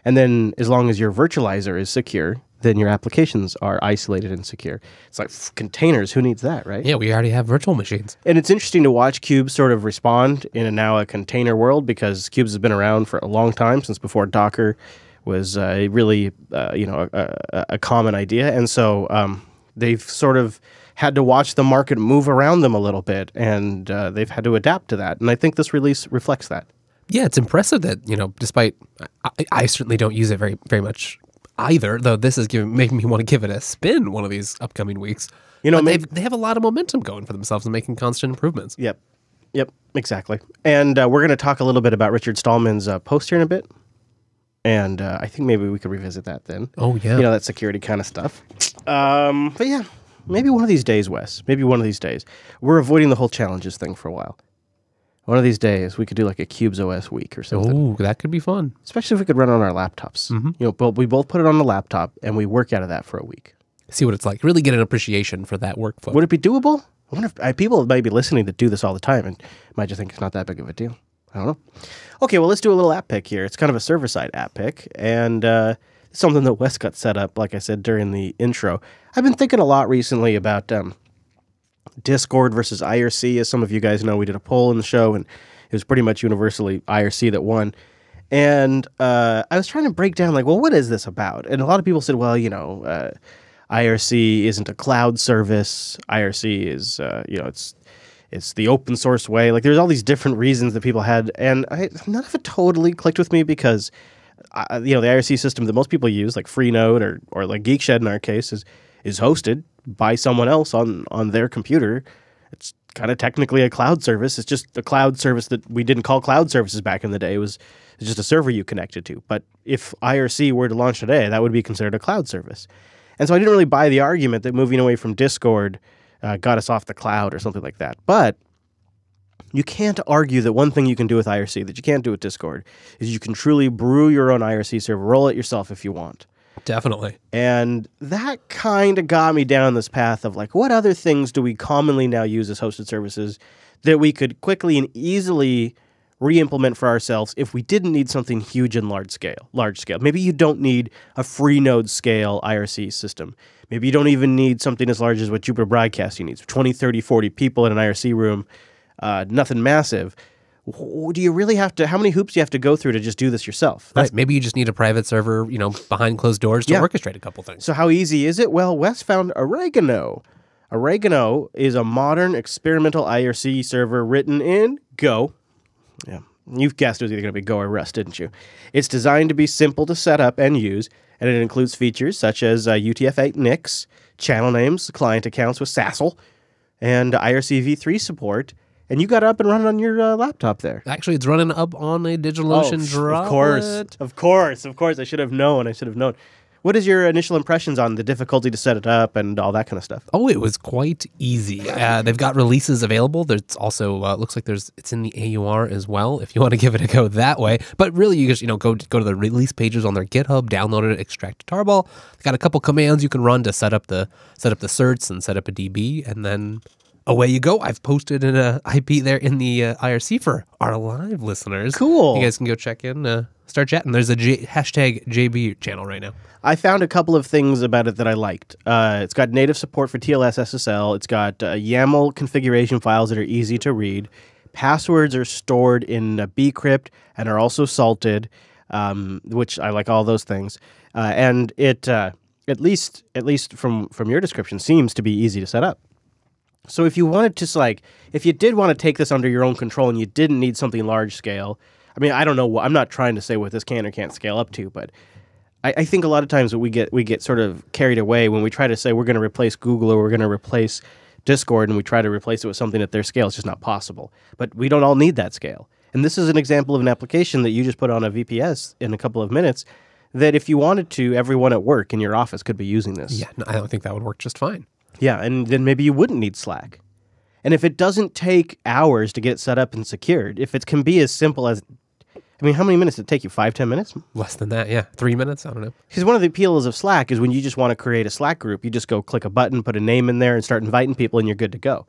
and then as long as your virtualizer is secure, then your applications are isolated and secure. It's like containers. Who needs that, right? Yeah, we already have virtual machines. And it's interesting to watch Qubes sort of respond in now a container world, because Qubes has been around for a long time, since before Docker was really, a common idea. And so they've sort of had to watch the market move around them a little bit, and they've had to adapt to that. And I think this release reflects that. Yeah, it's impressive that, despite, I certainly don't use it very, very much either, though this is making me want to give it a spin one of these upcoming weeks. They have a lot of momentum going for themselves and making constant improvements. Yep, exactly. And we're going to talk a little bit about Richard Stallman's post here in a bit. And I think maybe we could revisit that then. Oh, yeah. That security kind of stuff. But yeah, maybe one of these days, Wes. Maybe one of these days. We're avoiding the whole challenges thing for a while. One of these days, we could do like a Qubes OS week or something. Oh, that could be fun. Especially if we could run it on our laptops. Mm-hmm. But we both put it on the laptop, and we work out of that for a week. See what it's like. Really get an appreciation for that workflow. Would it be doable? I wonder if people might be listening that do this all the time and might just think it's not that big of a deal. I don't know. Okay, well, let's do a little app pick here. It's kind of a server-side app pick, and it's something that Wes got set up, like I said, during the intro. I've been thinking a lot recently about Discord versus IRC. As some of you guys know, we did a poll in the show, and it was pretty much universally IRC that won. And I was trying to break down, like, well, what is this about? And a lot of people said, well, IRC isn't a cloud service. IRC is, it's the open source way. Like, there's all these different reasons that people had, and none of it totally clicked with me, because the IRC system that most people use, like Freenode or like GeekShed in our case, is hosted by someone else on their computer. It's kind of technically a cloud service. It's just the cloud service that we didn't call cloud services back in the day. It was just a server you connected to. But if IRC were to launch today, that would be considered a cloud service. And so I didn't really buy the argument that moving away from Discord got us off the cloud or something like that. But you can't argue that one thing you can do with IRC that you can't do with Discord is you can truly brew your own IRC server, roll it yourself if you want. Definitely. And that kind of got me down this path of like, what other things do we commonly now use as hosted services that we could quickly and easily re-implement for ourselves if we didn't need something huge and large scale. Maybe you don't need a free node scale IRC system. Maybe you don't even need something as large as what Jupiter Broadcasting needs, 20, 30, 40 people in an IRC room. Nothing massive. Do you really have to, how many hoops do you have to go through to just do this yourself? Right. Maybe you just need a private server, behind closed doors to orchestrate a couple things. So how easy is it? Well, Wes found Oregano. Oregano is a modern experimental IRC server written in Go. Yeah, you've guessed it was either going to be Go or Rust, didn't you? It's designed to be simple to set up and use, and it includes features such as UTF-8 NICs, channel names, client accounts with SASL, and IRC v3 support. And you got up and running on your laptop there. Actually, it's running up on a DigitalOcean droplet. Of course. I should have known. What is your initial impressions on the difficulty to set it up and all that kind of stuff? Oh, it was quite easy. They've got releases available. There's also looks like it's in the AUR as well if you want to give it a go that way. But really, you just go to the release pages on their GitHub, download it, extract a tarball. They've got a couple commands you can run to set up the certs and set up a DB, and then away you go. I've posted an IP there in the IRC for our live listeners. Cool. You guys can go check in, start chatting. There's a hashtag JB channel right now. I found a couple of things about it that I liked. It's got native support for TLS SSL. It's got YAML configuration files that are easy to read. Passwords are stored in bcrypt and are also salted, which I like all those things. And it, at least from your description, seems to be easy to set up. So if you wanted to, if you did want to take this under your own control and you didn't need something large scale, I mean, I don't know. I'm not trying to say what this can or can't scale up to, but I think a lot of times we get sort of carried away when we try to say we're going to replace Google or we're going to replace Discord, and we try to replace it with something at their scale. It's just not possible. But we don't all need that scale. And this is an example of an application that you just put on a VPS in a couple of minutes that if you wanted to, everyone at work in your office could be using this. Yeah, no, I don't think that would work just fine. Yeah, and then maybe you wouldn't need Slack. And if it doesn't take hours to get it set up and secured, if it can be as simple as, I mean, how many minutes did it take you? 5-10 minutes? Less than that, yeah. 3 minutes? I don't know. Because one of the appeals of Slack is when you just want to create a Slack group, you just go click a button, put a name in there, and start inviting people, and you're good to go.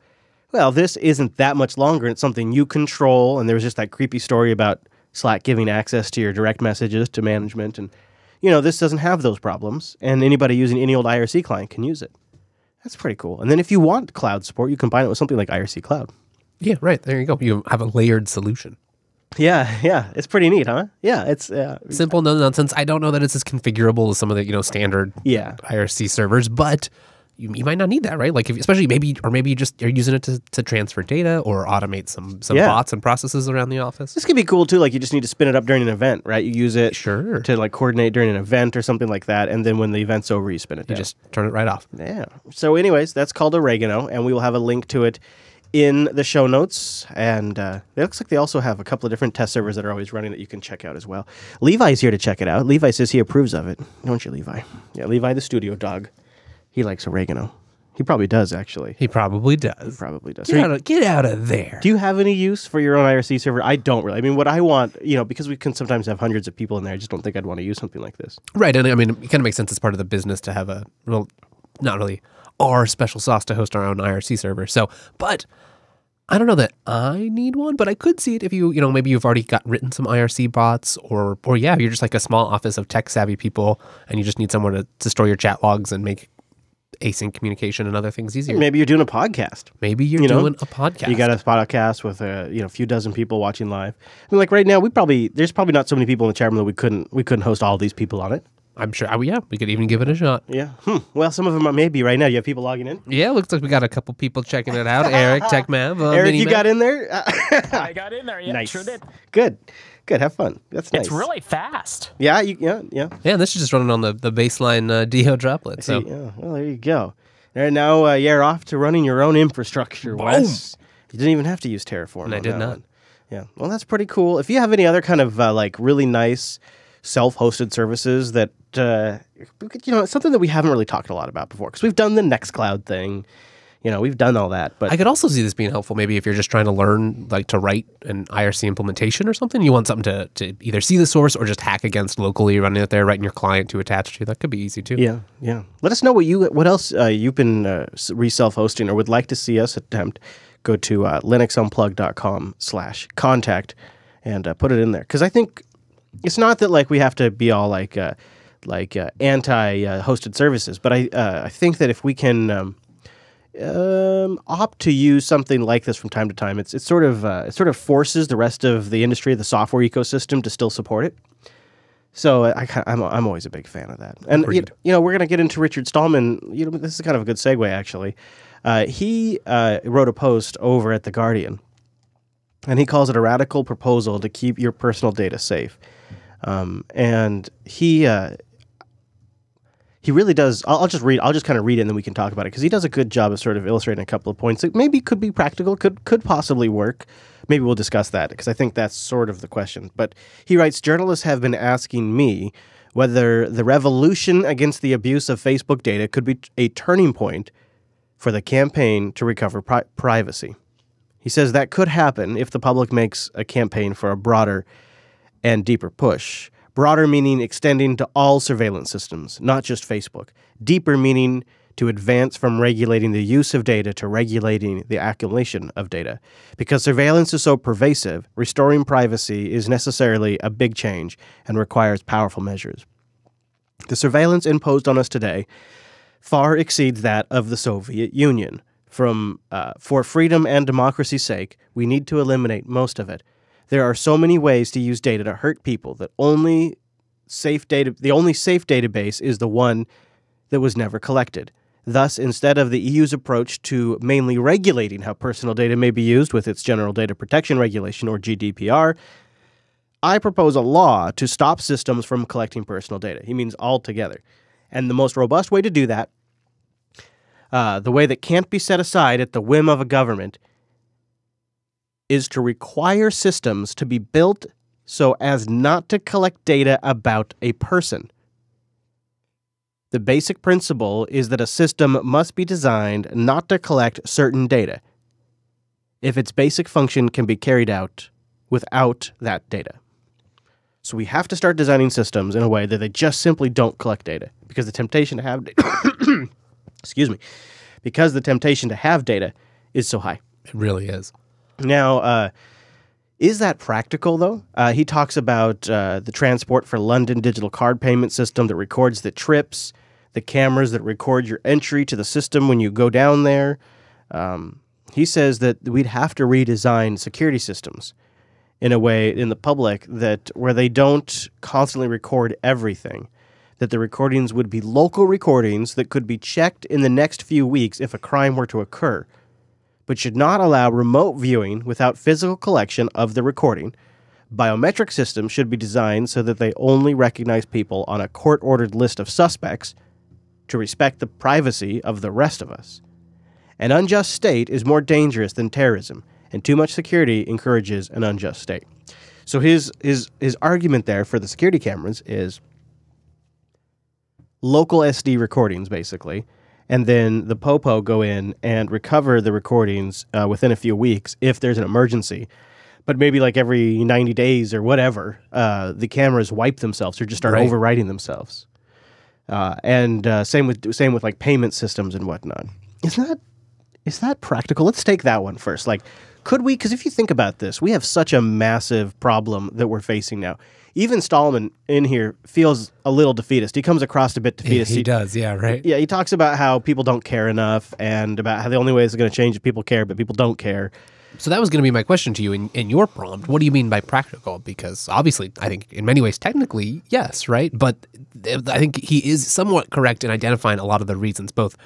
Well, this isn't that much longer. It's something you control, and there was just that creepy story about Slack giving access to your direct messages to management, and, this doesn't have those problems, and anybody using any old IRC client can use it. That's pretty cool. And then if you want cloud support, you combine it with something like IRC Cloud. Yeah, right. There you go. You have a layered solution. Yeah. It's pretty neat, huh? Yeah, it's simple, no nonsense. I don't know that it's as configurable as some of the standard IRC servers, but you might not need that, right? Like especially maybe you just are using it to transfer data or automate some bots and processes around the office. This could be cool too. Like you just need to spin it up during an event, right? You use it to coordinate during an event or something like that, and then when the event's over, you spin it down. You just turn it right off. Yeah. So, anyways, that's called Oregano, and we will have a link to it in the show notes. And it looks like they also have a couple of different test servers that are always running that you can check out as well. Levi's here to check it out. Levi says he approves of it, don't you, Levi? Yeah, Levi, the studio dog. He likes Oregano. He probably does, actually. He probably does. Get out of there. Do you have any use for your own IRC server? I don't really. I mean, what I want, because we can sometimes have hundreds of people in there, I just don't think I'd want to use something like this. Right. And I mean, it kind of makes sense as part of the business to have not really our special sauce to host our own IRC server. So, but I don't know that I need one, but I could see it if maybe you've already written some IRC bots or you're just like a small office of tech savvy people and you just need someone to store your chat logs and make async communication and other things easier. Maybe you're doing a podcast. Doing a podcast. You got a podcast with a few dozen people watching live. I mean, like right now, there's probably not so many people in the chat room that we couldn't host all these people on it. I'm sure. We could even give it a shot. Yeah. Well, some of them maybe right now. You have people logging in? Yeah, looks like we got a couple people checking it out. Eric, TechMav. Eric, you got in there? I got in there. Yeah, nice. Sure did. Good. Have fun. That's nice. It's really fast. Yeah. Yeah, this is just running on the baseline DO droplet. So. Well, there you go. And now you're off to running your own infrastructure, Wes. You didn't even have to use Terraform. And I did not. One. Yeah. Well, that's pretty cool. If you have any other kind of like really nice self-hosted services that, it's something that we haven't really talked a lot about before because we've done the Nextcloud thing. We've done all that. But I could also see this being helpful maybe if you're just trying to learn like to write an IRC implementation or something. You want something to either see the source or just hack against locally, running it there, writing your client to attach to. That could be easy too. Yeah. Let us know what else you've been self-hosting or would like to see us attempt. Go to linuxunplug.com/contact and put it in there. Because I think it's not that like we have to be all like anti-hosted services, but I think that if we can opt to use something like this from time to time, it sort of forces the rest of the industry, the software ecosystem, to still support it. So I'm always a big fan of that. And we're going to get into Richard Stallman. This is kind of a good segue actually. He wrote a post over at The Guardian, and he calls it a radical proposal to keep your personal data safe. And he really does. I'll just kind of read it, and then we can talk about it because he does a good job of sort of illustrating a couple of points that maybe could be practical, could possibly work. Maybe we'll discuss that because I think that's sort of the question. But he writes, journalists have been asking me whether the revolution against the abuse of Facebook data could be a turning point for the campaign to recover privacy. He says that could happen if the public makes a campaign for a broader and deeper push. Broader meaning extending to all surveillance systems, not just Facebook. Deeper meaning to advance from regulating the use of data to regulating the accumulation of data. Because surveillance is so pervasive, restoring privacy is necessarily a big change and requires powerful measures. The surveillance imposed on us today far exceeds that of the Soviet Union. For freedom and democracy's sake, we need to eliminate most of it. There are so many ways to use data to hurt people that the only safe database is the one that was never collected. Thus, instead of the EU's approach to mainly regulating how personal data may be used with its General Data Protection Regulation, or GDPR, I propose a law to stop systems from collecting personal data. He means altogether. And the most robust way to do that, the way that can't be set aside at the whim of a government, is to require systems to be built so as not to collect data about a person. The basic principle is that a system must be designed not to collect certain data if its basic function can be carried out without that data. So we have to start designing systems in a way that they just simply don't collect data because the temptation to have because the temptation to have data is so high. It really is. Now, is that practical, though? He talks about the Transport for London digital card payment system that records the trips, the cameras that record your entry to the system when you go down there. He says that we'd have to redesign security systems in a way in the public that where they don't constantly record everything, that the recordings would be local recordings that could be checked in the next few weeks if a crime were to occur, but should not allow remote viewing without physical collection of the recording. Biometric systems should be designed so that they only recognize people on a court-ordered list of suspects to respect the privacy of the rest of us. An unjust state is more dangerous than terrorism, and too much security encourages an unjust state. So his argument there for the security cameras is local SD recordings, basically, and then the POPO go in and recover the recordings within a few weeks if there's an emergency. But maybe like every 90 days or whatever, the cameras wipe themselves or just start overwriting themselves. And same with like payment systems and whatnot. Is that practical? Let's take that one first. Like, could we? Because if you think about this, we have such a massive problem that we're facing now. Even Stallman in here feels a little defeatist. He comes across a bit defeatist. He does, yeah, right? Yeah, he talks about how people don't care enough and about how the only way it's going to change is people care, but people don't care. So that was going to be my question to you in your prompt. What do you mean by practical? Because obviously, I think in many ways, technically, yes, right? But I think he is somewhat correct in identifying a lot of the reasons, both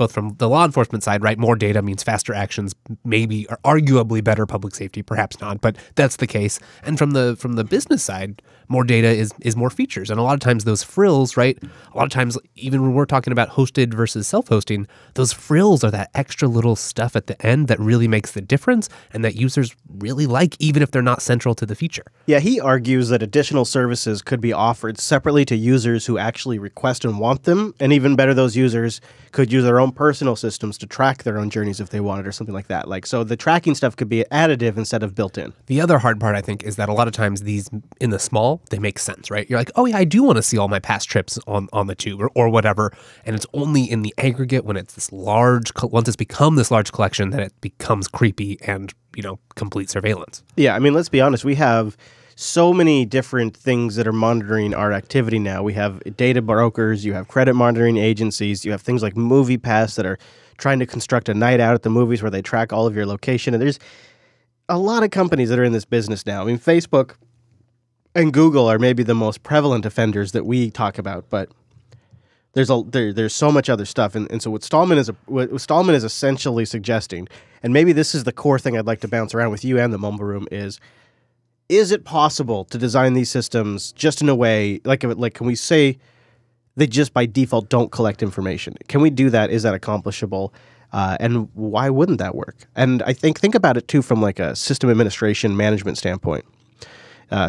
both from the law enforcement side, right? More data means faster actions, maybe or arguably better public safety, perhaps not, but that's the case. And from the business side, more data is more features. And a lot of times those frills, right? A lot of times, even when we're talking about hosted versus self-hosting, those frills are that extra little stuff at the end that really makes the difference and that users really like, even if they're not central to the feature. Yeah, he argues that additional services could be offered separately to users who actually request and want them. And even better, those users could use their own personal systems to track their own journeys if they wanted or something like that. Like, so the tracking stuff could be additive instead of built in. The other hard part, I think, is that a lot of times these in the small, they make sense, right? You're like, oh yeah, I do want to see all my past trips on the tube or whatever. And it's only in the aggregate when it's this large, once it's become this large collection that it becomes creepy and, complete surveillance. Yeah, I mean, let's be honest. We have so many different things that are monitoring our activity now. We have data brokers, you have credit monitoring agencies, you have things like MoviePass that are trying to construct a night out at the movies where they track all of your location. And there's a lot of companies that are in this business now. I mean, Facebook and Google are maybe the most prevalent offenders that we talk about, but there's so much other stuff. And so what Stallman is essentially suggesting, and maybe this is the core thing I'd like to bounce around with you and the Mumble Room, is it possible to design these systems just in a way, like can we say they just by default don't collect information? Can we do that? Is that accomplishable? And why wouldn't that work? And I think about it too from like a system administration management standpoint.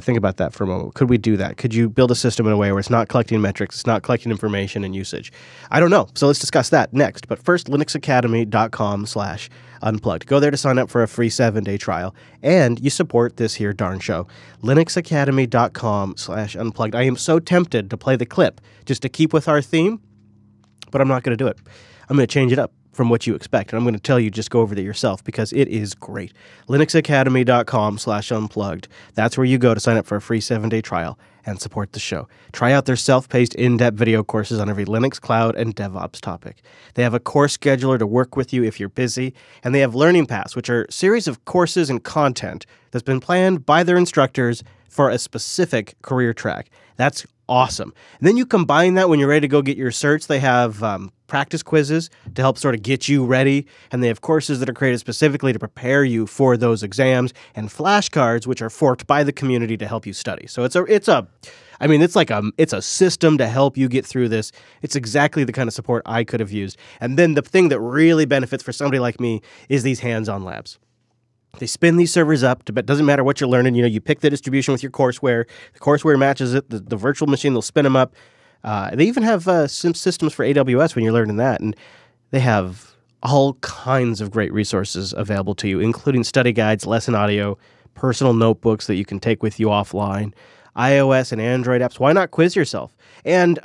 Think about that for a moment. Could we do that? Could you build a system in a way where it's not collecting metrics, it's not collecting information and usage? I don't know. So let's discuss that next. But first, linuxacademy.com/unplugged. Go there to sign up for a free 7-day trial. And you support this here darn show. linuxacademy.com/unplugged. I am so tempted to play the clip just to keep with our theme, but I'm not going to do it. I'm going to change it up from what you expect. And I'm going to tell you, just go over there yourself because it is great. linuxacademy.com/unplugged. That's where you go to sign up for a free 7-day trial and support the show. Try out their self-paced, in-depth video courses on every Linux, cloud, and DevOps topic. They have a course scheduler to work with you if you're busy, and they have Learning Paths, which are a series of courses and content that's been planned by their instructors for a specific career track. That's awesome. And then you combine that when you're ready to go get your certs. They have practice quizzes to help sort of get you ready, and they have courses that are created specifically to prepare you for those exams, and flashcards which are forked by the community to help you study. So it's a system to help you get through this. It's exactly the kind of support I could have used. And then the thing that really benefits for somebody like me is these hands-on labs. They spin these servers up. It doesn't matter what you're learning. You pick the distribution with your courseware. The courseware matches it. The virtual machine, they'll spin them up. They even have some systems for AWS when you're learning that. And they have all kinds of great resources available to you, including study guides, lesson audio, personal notebooks that you can take with you offline, iOS and Android apps. Why not quiz yourself? And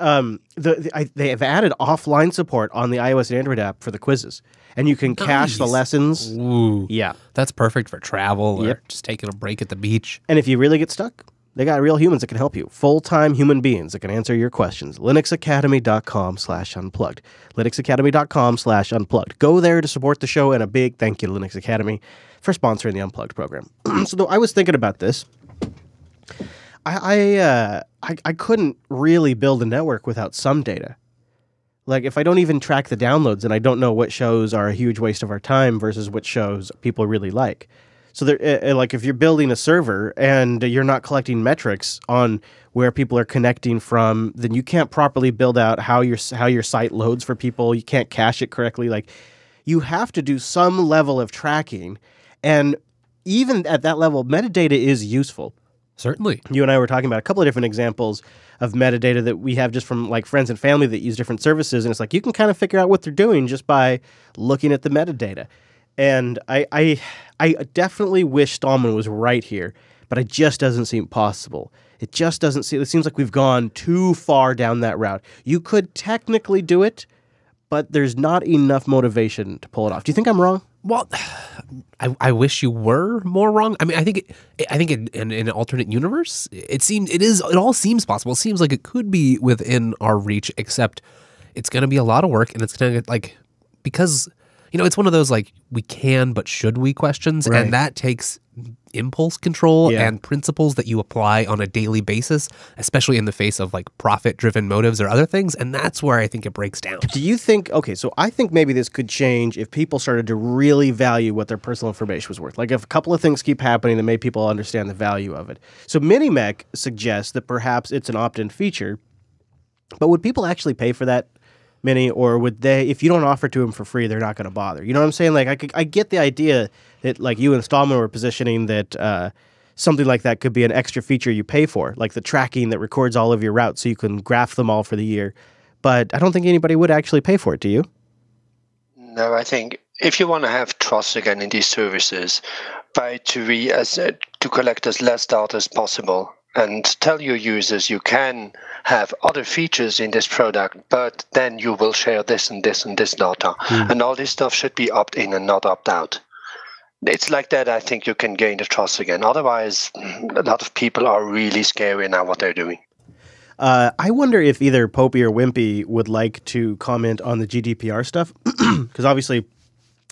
they have added offline support on the iOS and Android app for the quizzes. And you can cache the lessons. Ooh, yeah. That's perfect for travel or just taking a break at the beach. And if you really get stuck, they got real humans that can help you. Full-time human beings that can answer your questions. linuxacademy.com/unplugged. linuxacademy.com/unplugged. Go there to support the show, and a big thank you to Linux Academy for sponsoring the Unplugged program. So I was thinking about this. I couldn't really build a network without some data. Like, if I don't even track the downloads and I don't know what shows are a huge waste of our time versus what shows people really like. So, like, if you're building a server and you're not collecting metrics on where people are connecting from, then you can't properly build out how your site loads for people. You can't cache it correctly. Like, you have to do some level of tracking. And even at that level, metadata is useful. Certainly. You and I were talking about a couple of different examples of metadata that we have just from like friends and family that use different services. And it's like you can kind of figure out what they're doing just by looking at the metadata. And I definitely wish Stallman was right here, but it just doesn't seem possible. It just doesn't seem, it seems like we've gone too far down that route. You could technically do it, but there's not enough motivation to pull it off. Do you think I'm wrong? Well, I wish you were more wrong. I mean, I think in an alternate universe, it all seems possible. It seems like it could be within our reach, except it's going to be a lot of work, and it's going to because it's one of those like we can but should we questions, right. And that takes impulse control and principles that you apply on a daily basis, especially in the face of like profit-driven motives or other things. And that's where I think it breaks down. Do you think, okay, so I think maybe this could change if people started to really value what their personal information was worth. Like if a couple of things keep happening that make people understand the value of it. So Minimec suggests that perhaps it's an opt-in feature, but would people actually pay for that, Mini, or would they, if you don't offer to them for free, they're not going to bother? You know what I'm saying? Like I get the idea that like you and Stallman were positioning that something like that could be an extra feature you pay for, like the tracking that records all of your routes so you can graph them all for the year. But I don't think anybody would actually pay for it, do you? No, I think if you want to have trust again in these services, try to collect as less data as possible and tell your users you can have other features in this product, but then you will share this and this and this data. And all this stuff should be opt-in and not opt-out. It's like that I think you can gain the trust again. Otherwise, a lot of people are really scary now what they're doing. I wonder if either Popey or Wimpy would like to comment on the GDPR stuff, because obviously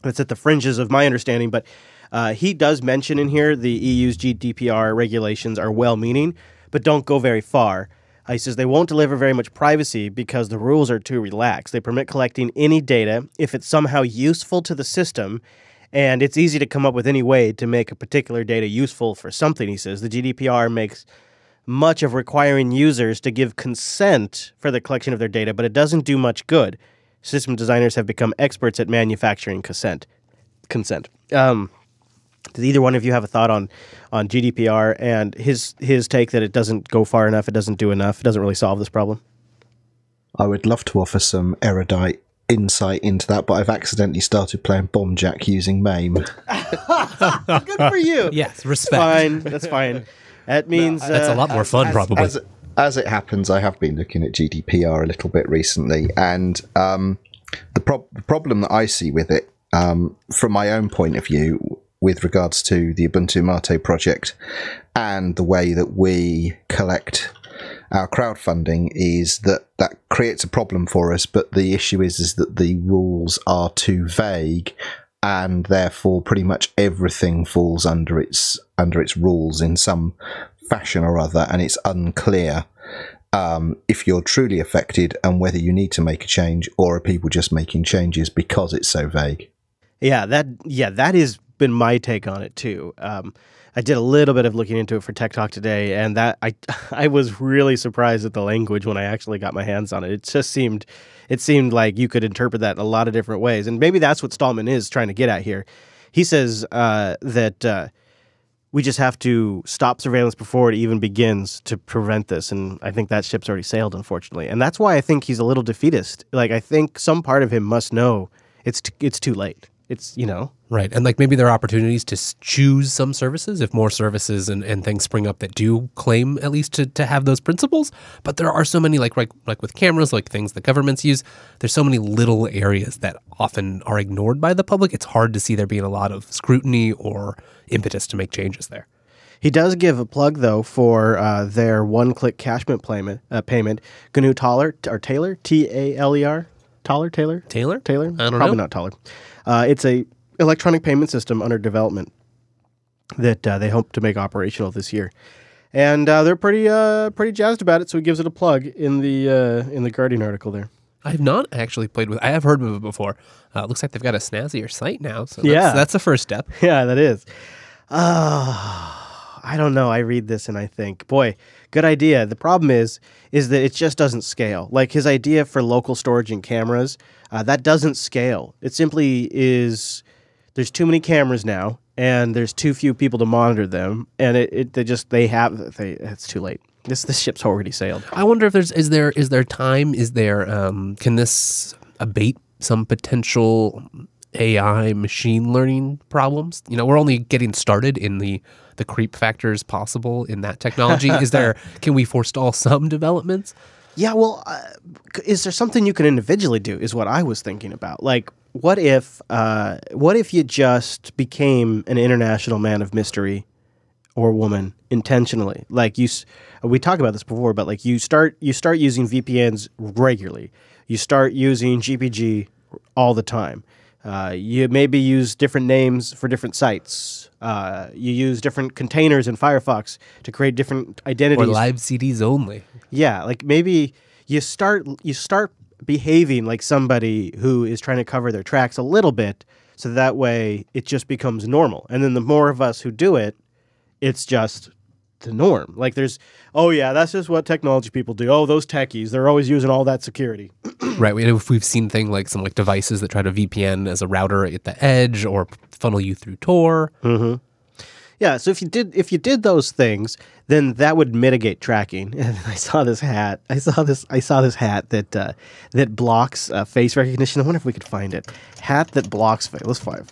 it's at the fringes of my understanding, but he does mention in here the EU's GDPR regulations are well-meaning, but don't go very far. He says they won't deliver very much privacy because the rules are too relaxed. They permit collecting any data if it's somehow useful to the system, and it's easy to come up with any way to make a particular data useful for something, he says. The GDPR makes much of requiring users to give consent for the collection of their data, but it doesn't do much good. System designers have become experts at manufacturing consent. Does either one of you have a thought on GDPR and his take that it doesn't go far enough, it doesn't do enough, it doesn't really solve this problem? I would love to offer some erudite insight into that, but I've accidentally started playing Bomb Jack using MAME. Good for you. Yes, respect. Fine, that's fine. That means that's a lot more fun, probably. As it happens, I have been looking at GDPR a little bit recently, and the problem that I see with it, from my own point of view, with regards to the Ubuntu Mate project and the way that we collect our crowdfunding, is that creates a problem for us. But the issue is that the rules are too vague, and therefore pretty much everything falls under its rules in some fashion or other, and it's unclear if you're truly affected and whether you need to make a change, or are people just making changes because it's so vague. That has been my take on it too. I did a little bit of looking into it for Tech Talk today, and that I was really surprised at the language when I actually got my hands on it. It just seemed like you could interpret that in a lot of different ways, and maybe that's what Stallman is trying to get at here. He says that we just have to stop surveillance before it even begins to prevent this, and I think that ship's already sailed, unfortunately, and that's why I think he's a little defeatist. Like, I think some part of him must know it's too late. It's, Right. And like maybe there are opportunities to choose some services if more services and things spring up that do claim at least to have those principles. But there are so many, like with cameras, like things that governments use, there's so many little areas that often are ignored by the public. It's hard to see there being a lot of scrutiny or impetus to make changes there. He does give a plug, though, for their one-click cashment payment. GNU Taler, T-A-L-E-R? Taler? I don't know. Probably not Taler. It's a electronic payment system under development that they hope to make operational this year, and they're pretty jazzed about it. So he gives it a plug in the Guardian article there. I have not actually played with. I have heard of it before. It looks like they've got a snazzier site now. So that's the first step. Yeah, that is. I don't know. I read this and I think, boy, good idea. The problem is that it just doesn't scale. Like his idea for local storage and cameras, that doesn't scale. It simply is. There's too many cameras now, and there's too few people to monitor them, and it's too late. This ship's already sailed. I wonder if is there time? Can this abate some potential AI machine learning problems? We're only getting started in the creep factors possible in that technology. Can we forestall some developments? Yeah, well, is there something you can individually do is what I was thinking about. Like, what if you just became an international man of mystery or woman intentionally? Like we talked about this before, but like you start using VPNs regularly. You start using GPG all the time. You maybe use different names for different sites. You use different containers in Firefox to create different identities. Or live CDs only. Yeah, like maybe you start behaving like somebody who is trying to cover their tracks a little bit, so that way it just becomes normal. And then the more of us who do it, it's just the norm. Like there's, oh yeah, that's just what technology people do. Oh, those techies, they're always using all that security. Right. We've seen things like some devices that try to VPN as a router at the edge or funnel you through Tor. Mm-hmm. Yeah. So if you did those things, then that would mitigate tracking. And I saw this hat. I saw this hat that blocks face recognition. I wonder if we could find it. Hat that blocks face. Let's find.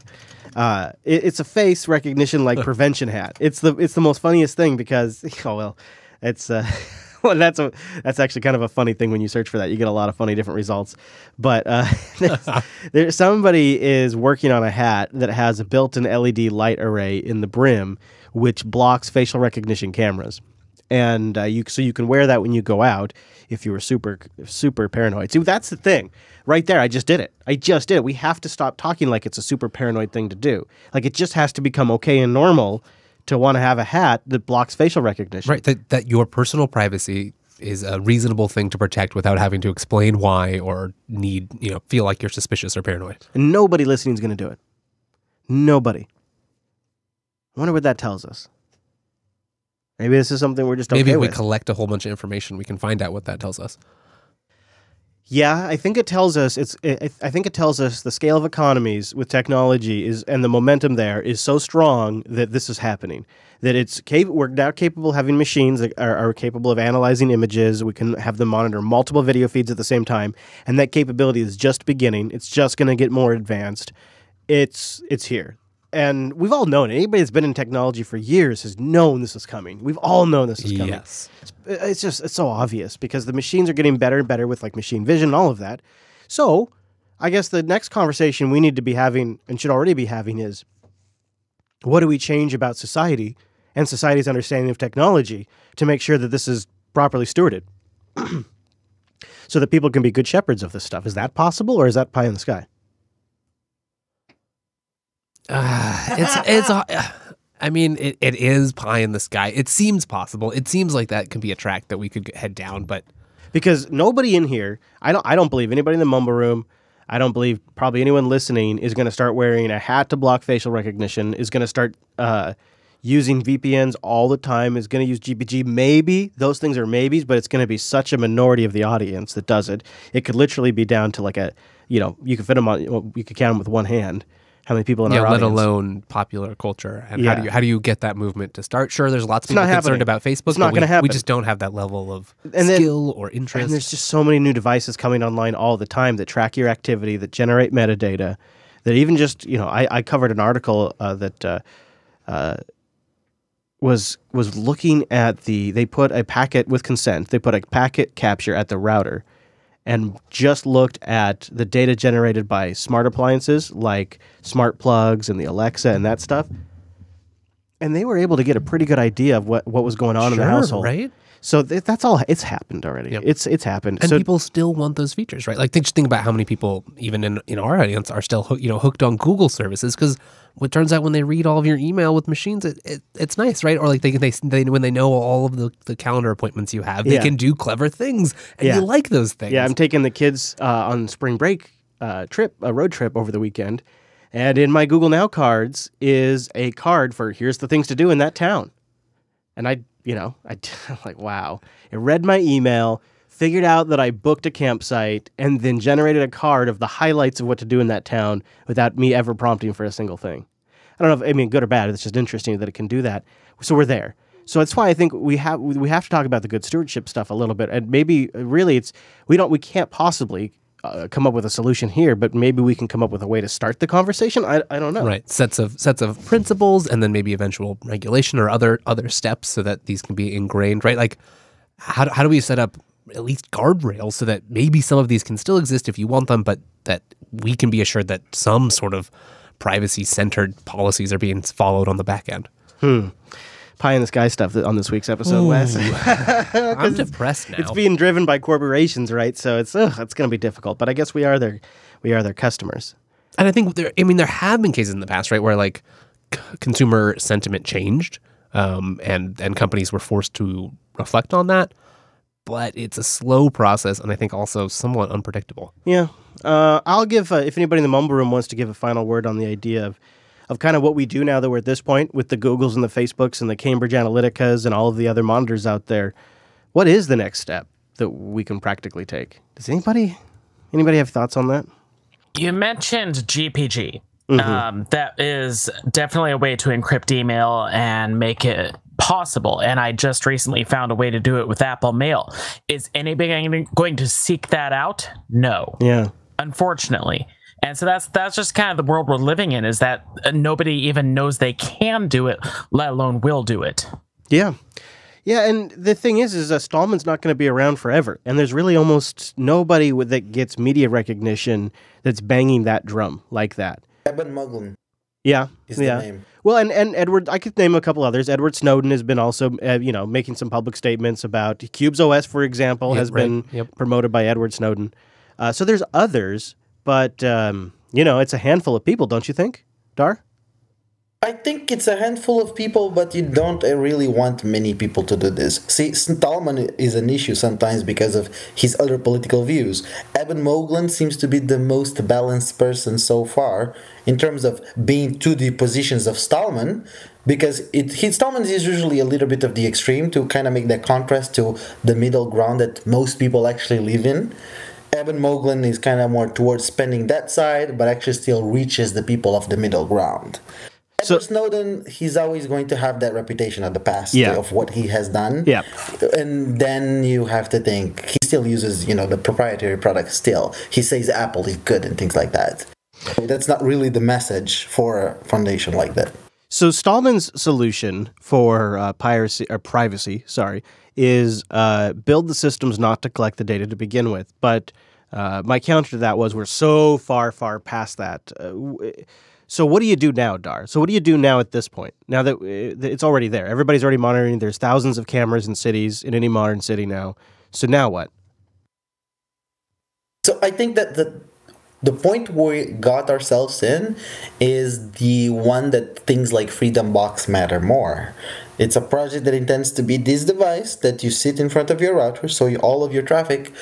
It's a face recognition prevention hat. It's the most funniest thing because it's well, that's actually kind of a funny thing when you search for that. You get a lot of funny different results. But somebody is working on a hat that has a built-in LED light array in the brim, which blocks facial recognition cameras. And so you can wear that when you go out if you were super, super paranoid. See, that's the thing. Right there, I just did it. We have to stop talking like it's a super paranoid thing to do. Like it just has to become okay and normal to want to have a hat that blocks facial recognition. Right, that your personal privacy is a reasonable thing to protect without having to explain why or feel like you're suspicious or paranoid. And nobody listening is going to do it. Nobody. I wonder what that tells us. Maybe this is something we're just okay with. Maybe if we collect a whole bunch of information, we can find out what that tells us. Yeah, I think it tells us the scale of economies with technology and the momentum there is so strong that this is happening. That we're now capable of having machines that are capable of analyzing images. We can have them monitor multiple video feeds at the same time, and that capability is just beginning. It's just going to get more advanced. It's here. And we've all known it. Anybody that's been in technology for years has known this is coming. We've all known this is coming. Yes. It's so obvious because the machines are getting better and better with machine vision and all of that. So I guess the next conversation we need to be having and should already be having is, what do we change about society and society's understanding of technology to make sure that this is properly stewarded so that people can be good shepherds of this stuff? Is that possible, or is that pie in the sky? It is pie in the sky. It seems possible. It seems like that could be a track that we could head down, but because nobody in here, I don't believe anybody in the mumble room, I don't believe probably anyone listening is going to start wearing a hat to block facial recognition, is going to start using VPNs all the time, is going to use GPG. Maybe those things are maybes, but it's going to be such a minority of the audience that does it. It could literally be down to you could fit them on, you could count them with one hand. How many people in our audience? Let alone popular culture. And how do you get that movement to start? Sure, there's lots of people concerned about Facebook, it's not going to happen. We just don't have that level of skill or interest. And there's just so many new devices coming online all the time that track your activity, that generate metadata, that even just, I covered an article that was looking at they put a packet with consent, they put a packet capture at the router and just looked at the data generated by smart appliances like smart plugs and the Alexa and that stuff. And they were able to get a pretty good idea of what was going on in the household. Right? So that's all. It's happened already. Yep. It's happened. And people still want those features, right? Just think about how many people, even in our audience, are still hooked on Google services, because it turns out when they read all of your email with machines, it's nice, right? Or they when they know all of the calendar appointments you have, they can do clever things, and you like those things. Yeah, I'm taking the kids on spring break a road trip over the weekend, and in my Google Now cards is a card for here's the things to do in that town, and I'm like, wow. It read my email, figured out that I booked a campsite, and then generated a card of the highlights of what to do in that town without me ever prompting for a single thing. I don't know if, good or bad. It's just interesting that it can do that. So we're there. So that's why I think we have to talk about the good stewardship stuff a little bit. And maybe really we can't possibly come up with a solution here, but maybe we can come up with a way to start the conversation. I don't know. Right. Sets of principles, and then maybe eventual regulation or other steps so that these can be ingrained, right? How do we set up at least guardrails so that maybe some of these can still exist if you want them, but that we can be assured that some sort of privacy-centered policies are being followed on the back end? Pie in the sky stuff on this week's episode, Wes. I'm depressed now. It's being driven by corporations, right? So it's going to be difficult. But I guess we are their customers. And I think there have been cases in the past, right, where like consumer sentiment changed, and companies were forced to reflect on that. But it's a slow process, and I think also somewhat unpredictable. Yeah. I'll give, if anybody in the Mumble Room wants to give a final word on the idea of kind of what we do now that we're at this point with the Googles and the Facebooks and the Cambridge Analyticas and all of the other monitors out there, what is the next step that we can practically take? Does anybody have thoughts on that? You mentioned GPG. That is definitely a way to encrypt email and make it possible. And I just recently found a way to do it with Apple Mail. Is anybody going to seek that out? No. Yeah. Unfortunately. And so that's just kind of the world we're living in, is that nobody even knows they can do it, let alone will do it. Yeah. Yeah, and the thing is Stallman's not going to be around forever. And there's really almost nobody that gets media recognition that's banging that drum like that. Eben Moglen. Yeah. Is the name. Well, and Edward, I could name a couple others. Edward Snowden has been also, making some public statements about Qubes OS, for example, has been promoted by Edward Snowden. So there's others, but, it's a handful of people, don't you think, Dar? I think it's a handful of people, but you don't really want many people to do this. See, Stallman is an issue sometimes because of his other political views. Eben Moglen seems to be the most balanced person so far in terms of being to the positions of Stallman, because Stallman is usually a little bit of the extreme to kind of make that contrast to the middle ground that most people actually live in. Eben Moglen is kind of more towards spending that side, but actually still reaches the people of the middle ground. Edward Snowden, he's always going to have that reputation of the past of what he has done. Yeah. And then you have to think, he still uses, the proprietary product still. He says Apple is good and things like that. That's not really the message for a foundation like that. So Stallman's solution for privacy, is build the systems not to collect the data to begin with. But my counter to that was we're so far past that. So what do you do now, Dar? So what do you do now at this point? Now that it's already there. Everybody's already monitoring. There's thousands of cameras in cities, in any modern city now. So now what? So I think that the point we got ourselves in is the one that things like Freedom Box matter more. It's a project that intends to be this device that you sit in front of your router, so all of your traffic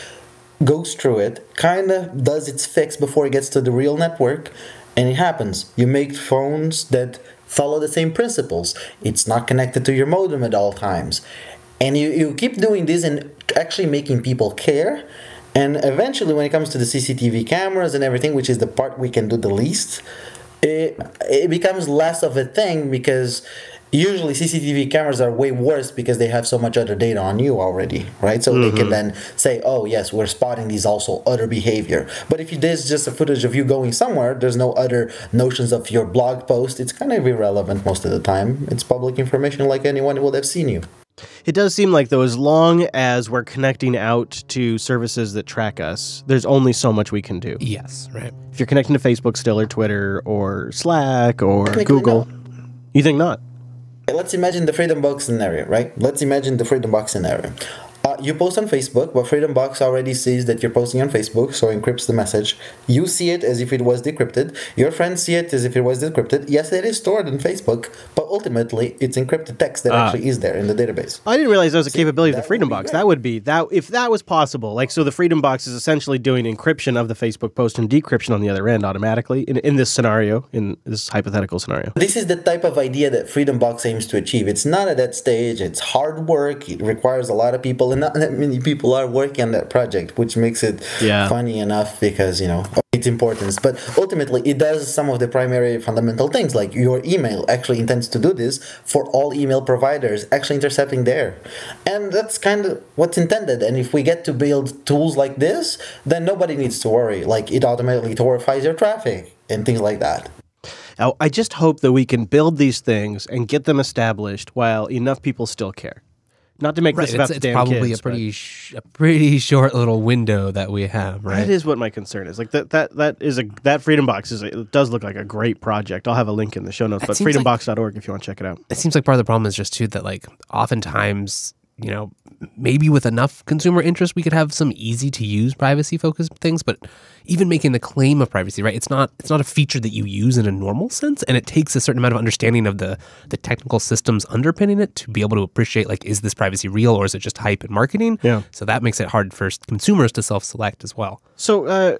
goes through it, kind of does its fix before it gets to the real network, and it happens. You make phones that follow the same principles. It's not connected to your modem at all times. And you keep doing this and actually making people care. And eventually, when it comes to the CCTV cameras and everything, which is the part we can do the least, it becomes less of a thing, because usually CCTV cameras are way worse because they have so much other data on you already, right? So they can then say, oh, yes, we're spotting these also other behavior. But if there's just a footage of you going somewhere, there's no other notions of your blog post, it's kind of irrelevant most of the time. It's public information like anyone would have seen you. It does seem like, though, as long as we're connecting out to services that track us, there's only so much we can do. Yes, right. If you're connecting to Facebook still, or Twitter, or Slack, or Google, you think not? Let's imagine the Freedom Box scenario, right? You post on Facebook, but Freedom Box already sees that you're posting on Facebook, so encrypts the message. You see it as if it was decrypted. Your friends see it as if it was decrypted. Yes, it is stored in Facebook, but ultimately it's encrypted text that actually is there in the database. I didn't realize that was a capability of the Freedom Box. That would be that if that was possible. Like, so the Freedom Box is essentially doing encryption of the Facebook post and decryption on the other end automatically in this scenario, in this hypothetical scenario. This is the type of idea that Freedom Box aims to achieve. It's not at that stage. It's hard work. It requires a lot of people, and not that many people are working on that project, which makes it funny enough because, its importance. But ultimately, it does some of the primary fundamental things, like your email actually intends to do this for all email providers, actually intercepting there. And that's kind of what's intended. And if we get to build tools like this, then nobody needs to worry. Like, it automatically verifies your traffic and things like that. Now, I just hope that we can build these things and get them established while enough people still care. Not to make this about the damn probably kids, a pretty short little window that we have, right? That is what my concern is. Like that Freedom Box it does look like a great project. I'll have a link in the show notes, but freedombox.org if you want to check it out. It seems like part of the problem is just too that, like, oftentimes maybe with enough consumer interest, we could have some easy to use privacy focused things, but even making the claim of privacy, right? It's not a feature that you use in a normal sense. And it takes a certain amount of understanding of the technical systems underpinning it to be able to appreciate, like, is this privacy real or is it just hype and marketing? Yeah. So that makes it hard for consumers to self-select as well. So,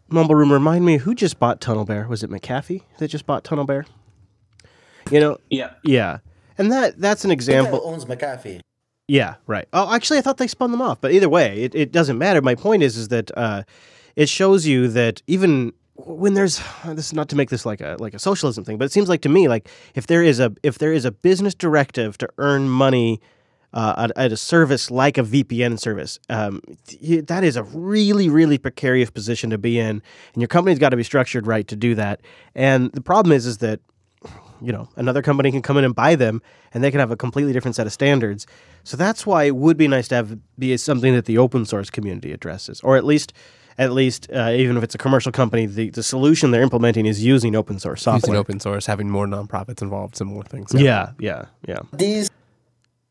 Mumble Room, remind me, who just bought Tunnel Bear? Was it McAfee that just bought Tunnel Bear? Yeah. And that's an example. Who owns McAfee? Yeah, right. Oh, actually, I thought they spun them off. But either way, it doesn't matter. My point is that it shows you that even when there's this is not to make this like a socialism thing, but it seems like to me, like if there is a business directive to earn money at a service like a VPN service, that is a really, really precarious position to be in, and your company's got to be structured right to do that. And the problem is that another company can come in and buy them, and they can have a completely different set of standards. So that's why it would be nice to be something that the open source community addresses, or at least even if it's a commercial company, the solution they're implementing is using open source software. Using open source, having more nonprofits involved, similar things. Yeah.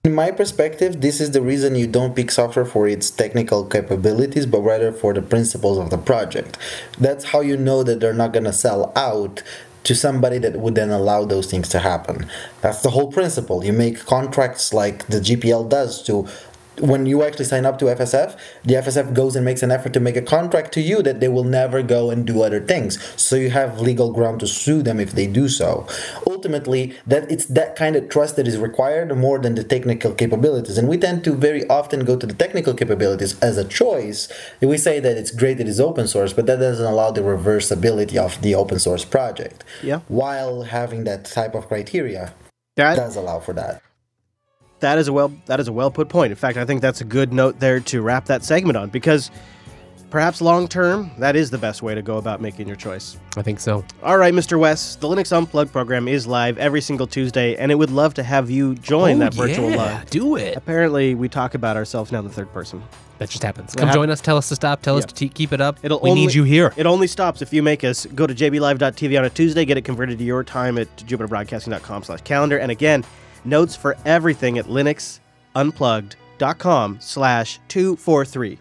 In my perspective, this is the reason you don't pick software for its technical capabilities, but rather for the principles of the project. That's how you know that they're not going to sell out to somebody that would then allow those things to happen. That's the whole principle. You make contracts like the GPL does to... When you actually sign up to FSF, the FSF goes and makes an effort to make a contract to you that they will never go and do other things. So you have legal ground to sue them if they do so. Ultimately, it's that kind of trust that is required more than the technical capabilities. And we tend to very often go to the technical capabilities as a choice. We say that it's great that it's open source, but that doesn't allow the reversibility of the open source project. Yeah. While having that type of criteria does allow for that. That is a well put point. In fact, I think that's a good note there to wrap that segment on, because perhaps long term, that is the best way to go about making your choice. I think so. All right, Mr. West, the Linux Unplugged program is live every single Tuesday, and it would love to have you join that virtual live. Do it. Apparently, we talk about ourselves now in the third person. That just happens. Come join us. Tell us to stop. Tell us to keep it up. We need you here. It only stops if you make us go to jblive.tv on a Tuesday, get it converted to your time at jupiterbroadcasting.com/calendar, and again, notes for everything at linuxunplugged.com/243.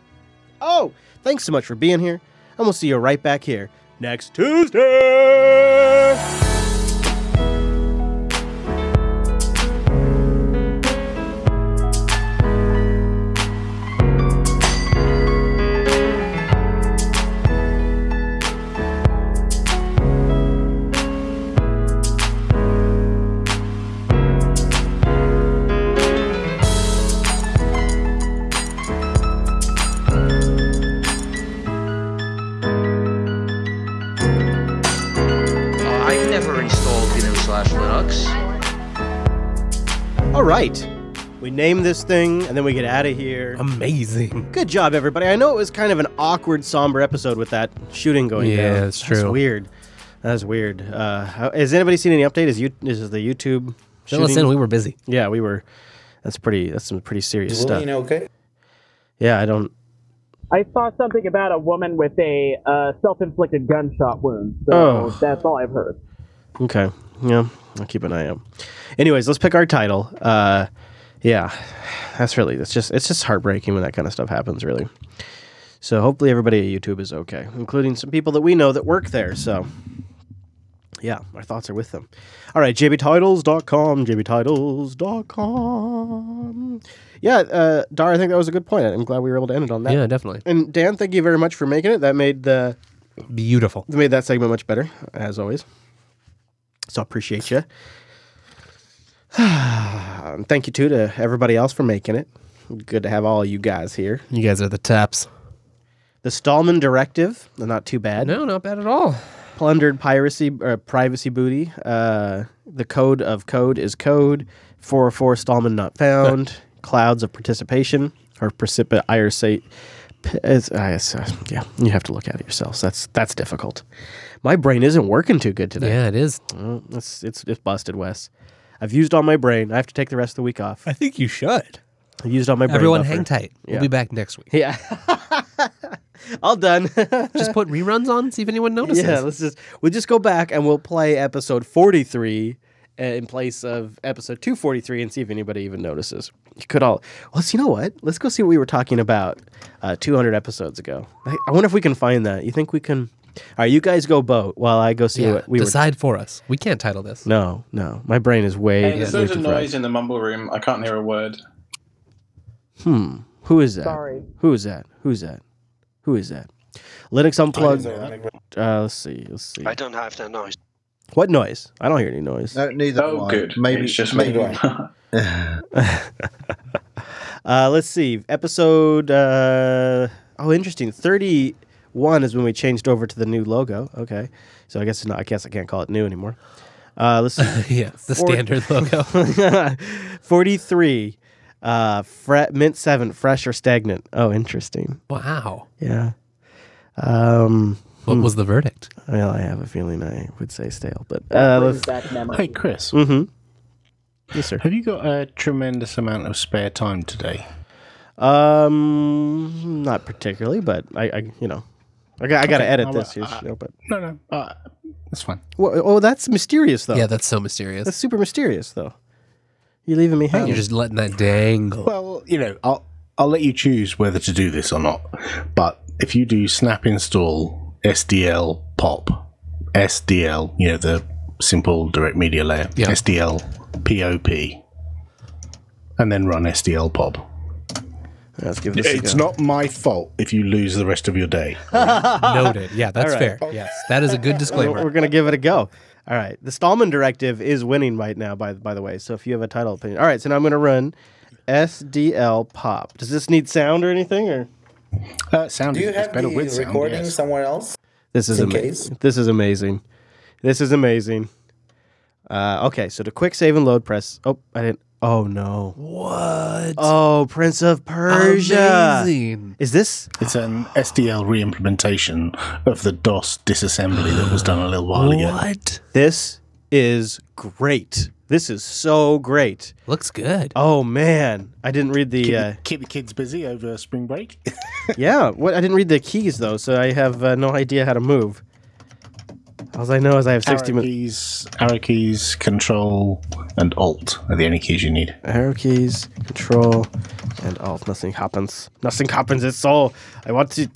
Oh, thanks so much for being here, and we'll see you right back here next Tuesday. All right. We name this thing, and then we get out of here. Amazing. Good job, everybody. I know it was kind of an awkward, somber episode with that shooting going down. Yeah, it's true. That's weird. Has anybody seen any update? Is the YouTube shooting? Listen, we were busy. Yeah, we were. That's some pretty serious stuff. Okay? Yeah, I don't... I saw something about a woman with a self-inflicted gunshot wound, so that's all I've heard. Okay. Yeah, I'll keep an eye out. Anyways, let's pick our title. Yeah, it's just heartbreaking when that kind of stuff happens, really. So hopefully everybody at YouTube is okay, including some people that we know that work there. So yeah, our thoughts are with them. All right, jbtitles.com. Yeah, Dar, I think that was a good point. I'm glad we were able to end it on that. Yeah, definitely. And Dan, thank you very much for making it. That made beautiful. That made that segment much better, as always. So I appreciate you. Thank you, too, to everybody else for making it. Good to have all you guys here. You guys are the tops. The Stallman Directive, not too bad. No, not bad at all. Plundered privacy booty. The code of code is code. 404 Stallman not found. Clouds of participation or IRC. Yeah, you have to look at it yourselves. That's difficult. My brain isn't working too good today. Yeah, it is. It's busted, Wes. I've used all my brain. I have to take the rest of the week off. I think you should. I've used all my brain. Everyone buffer. hang tight. Yeah. We'll be back next week. Yeah. All done. Just put reruns on, see if anyone notices. Yeah, we'll just go back and we'll play episode 43 in place of episode 243 and see if anybody even notices. You could all. Well, you know what? Let's go see what we were talking about 200 episodes ago. I wonder if we can find that. You think we can? All right, you guys go boat while I go see what we decide for us. We can't title this. No. My brain is way. Hey, there's loads of noise in the mumble room. I can't hear a word. Who is that? Sorry. Who is that? Linux Unplugged. Let's see. I don't have that noise. What noise? I don't hear any noise. No, neither. Oh, good. Maybe it's just maybe. Let's see. Episode. Interesting. 31 is when we changed over to the new logo. Okay, so I guess I can't call it new anymore. Let's see. The standard logo. 43. Mint 7, fresh or stagnant. Oh, interesting. Wow. Yeah. What was the verdict? Well, I have a feeling I would say stale, but Hey, Chris. Yes, sir. Have you got a tremendous amount of spare time today? Not particularly, but I got to edit this here. But no, that's fine. Well, that's mysterious, though. Yeah, that's so mysterious. That's super mysterious, though. You're leaving me hanging. You're just letting that dangle. Well, I'll let you choose whether to do this or not. But if you do snap install SDL pop, SDL, the simple direct media layer, SDL POP, and then run SDL pop. Let's give this a go. It's not my fault if you lose the rest of your day. Noted. Yeah, that's fair. Yes, that is a good disclaimer. We're going to give it a go. All right. The Stallman Directive is winning right now, by the way. So if you have a title opinion. All right. So now I'm going to run SDL pop. Does this need sound or anything? Or sound. Do you have better the with sound, recording somewhere else? This is amazing. This is amazing. Okay. So to quick save and load, press. Oh, I didn't. Oh no! What? Oh, Prince of Persia! Amazing. Is this? It's an SDL re-implementation of the DOS disassembly that was done a little while ago. What? This is great. This is so great. Looks good. Oh man, I didn't read the. Keep the kids busy over spring break. Yeah, what? I didn't read the keys though, so I have no idea how to move. All I know is I have 60 minutes. Arrow keys, Control, and Alt are the only keys you need. Arrow keys, Control, and Alt. Nothing happens. It's all I want to.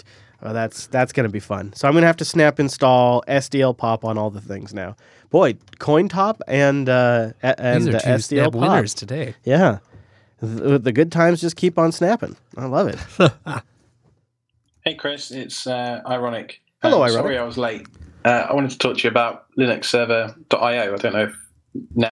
Oh, that's gonna be fun. So I'm gonna have to snap install SDL pop on all the things now. Boy, CoinTop and These are two SDL pop winners today. Yeah, the good times just keep on snapping. I love it. Hey, Chris, it's Ironic. Hello, Ironic. Sorry I was late. I wanted to talk to you about Linux Server.io. I don't know if now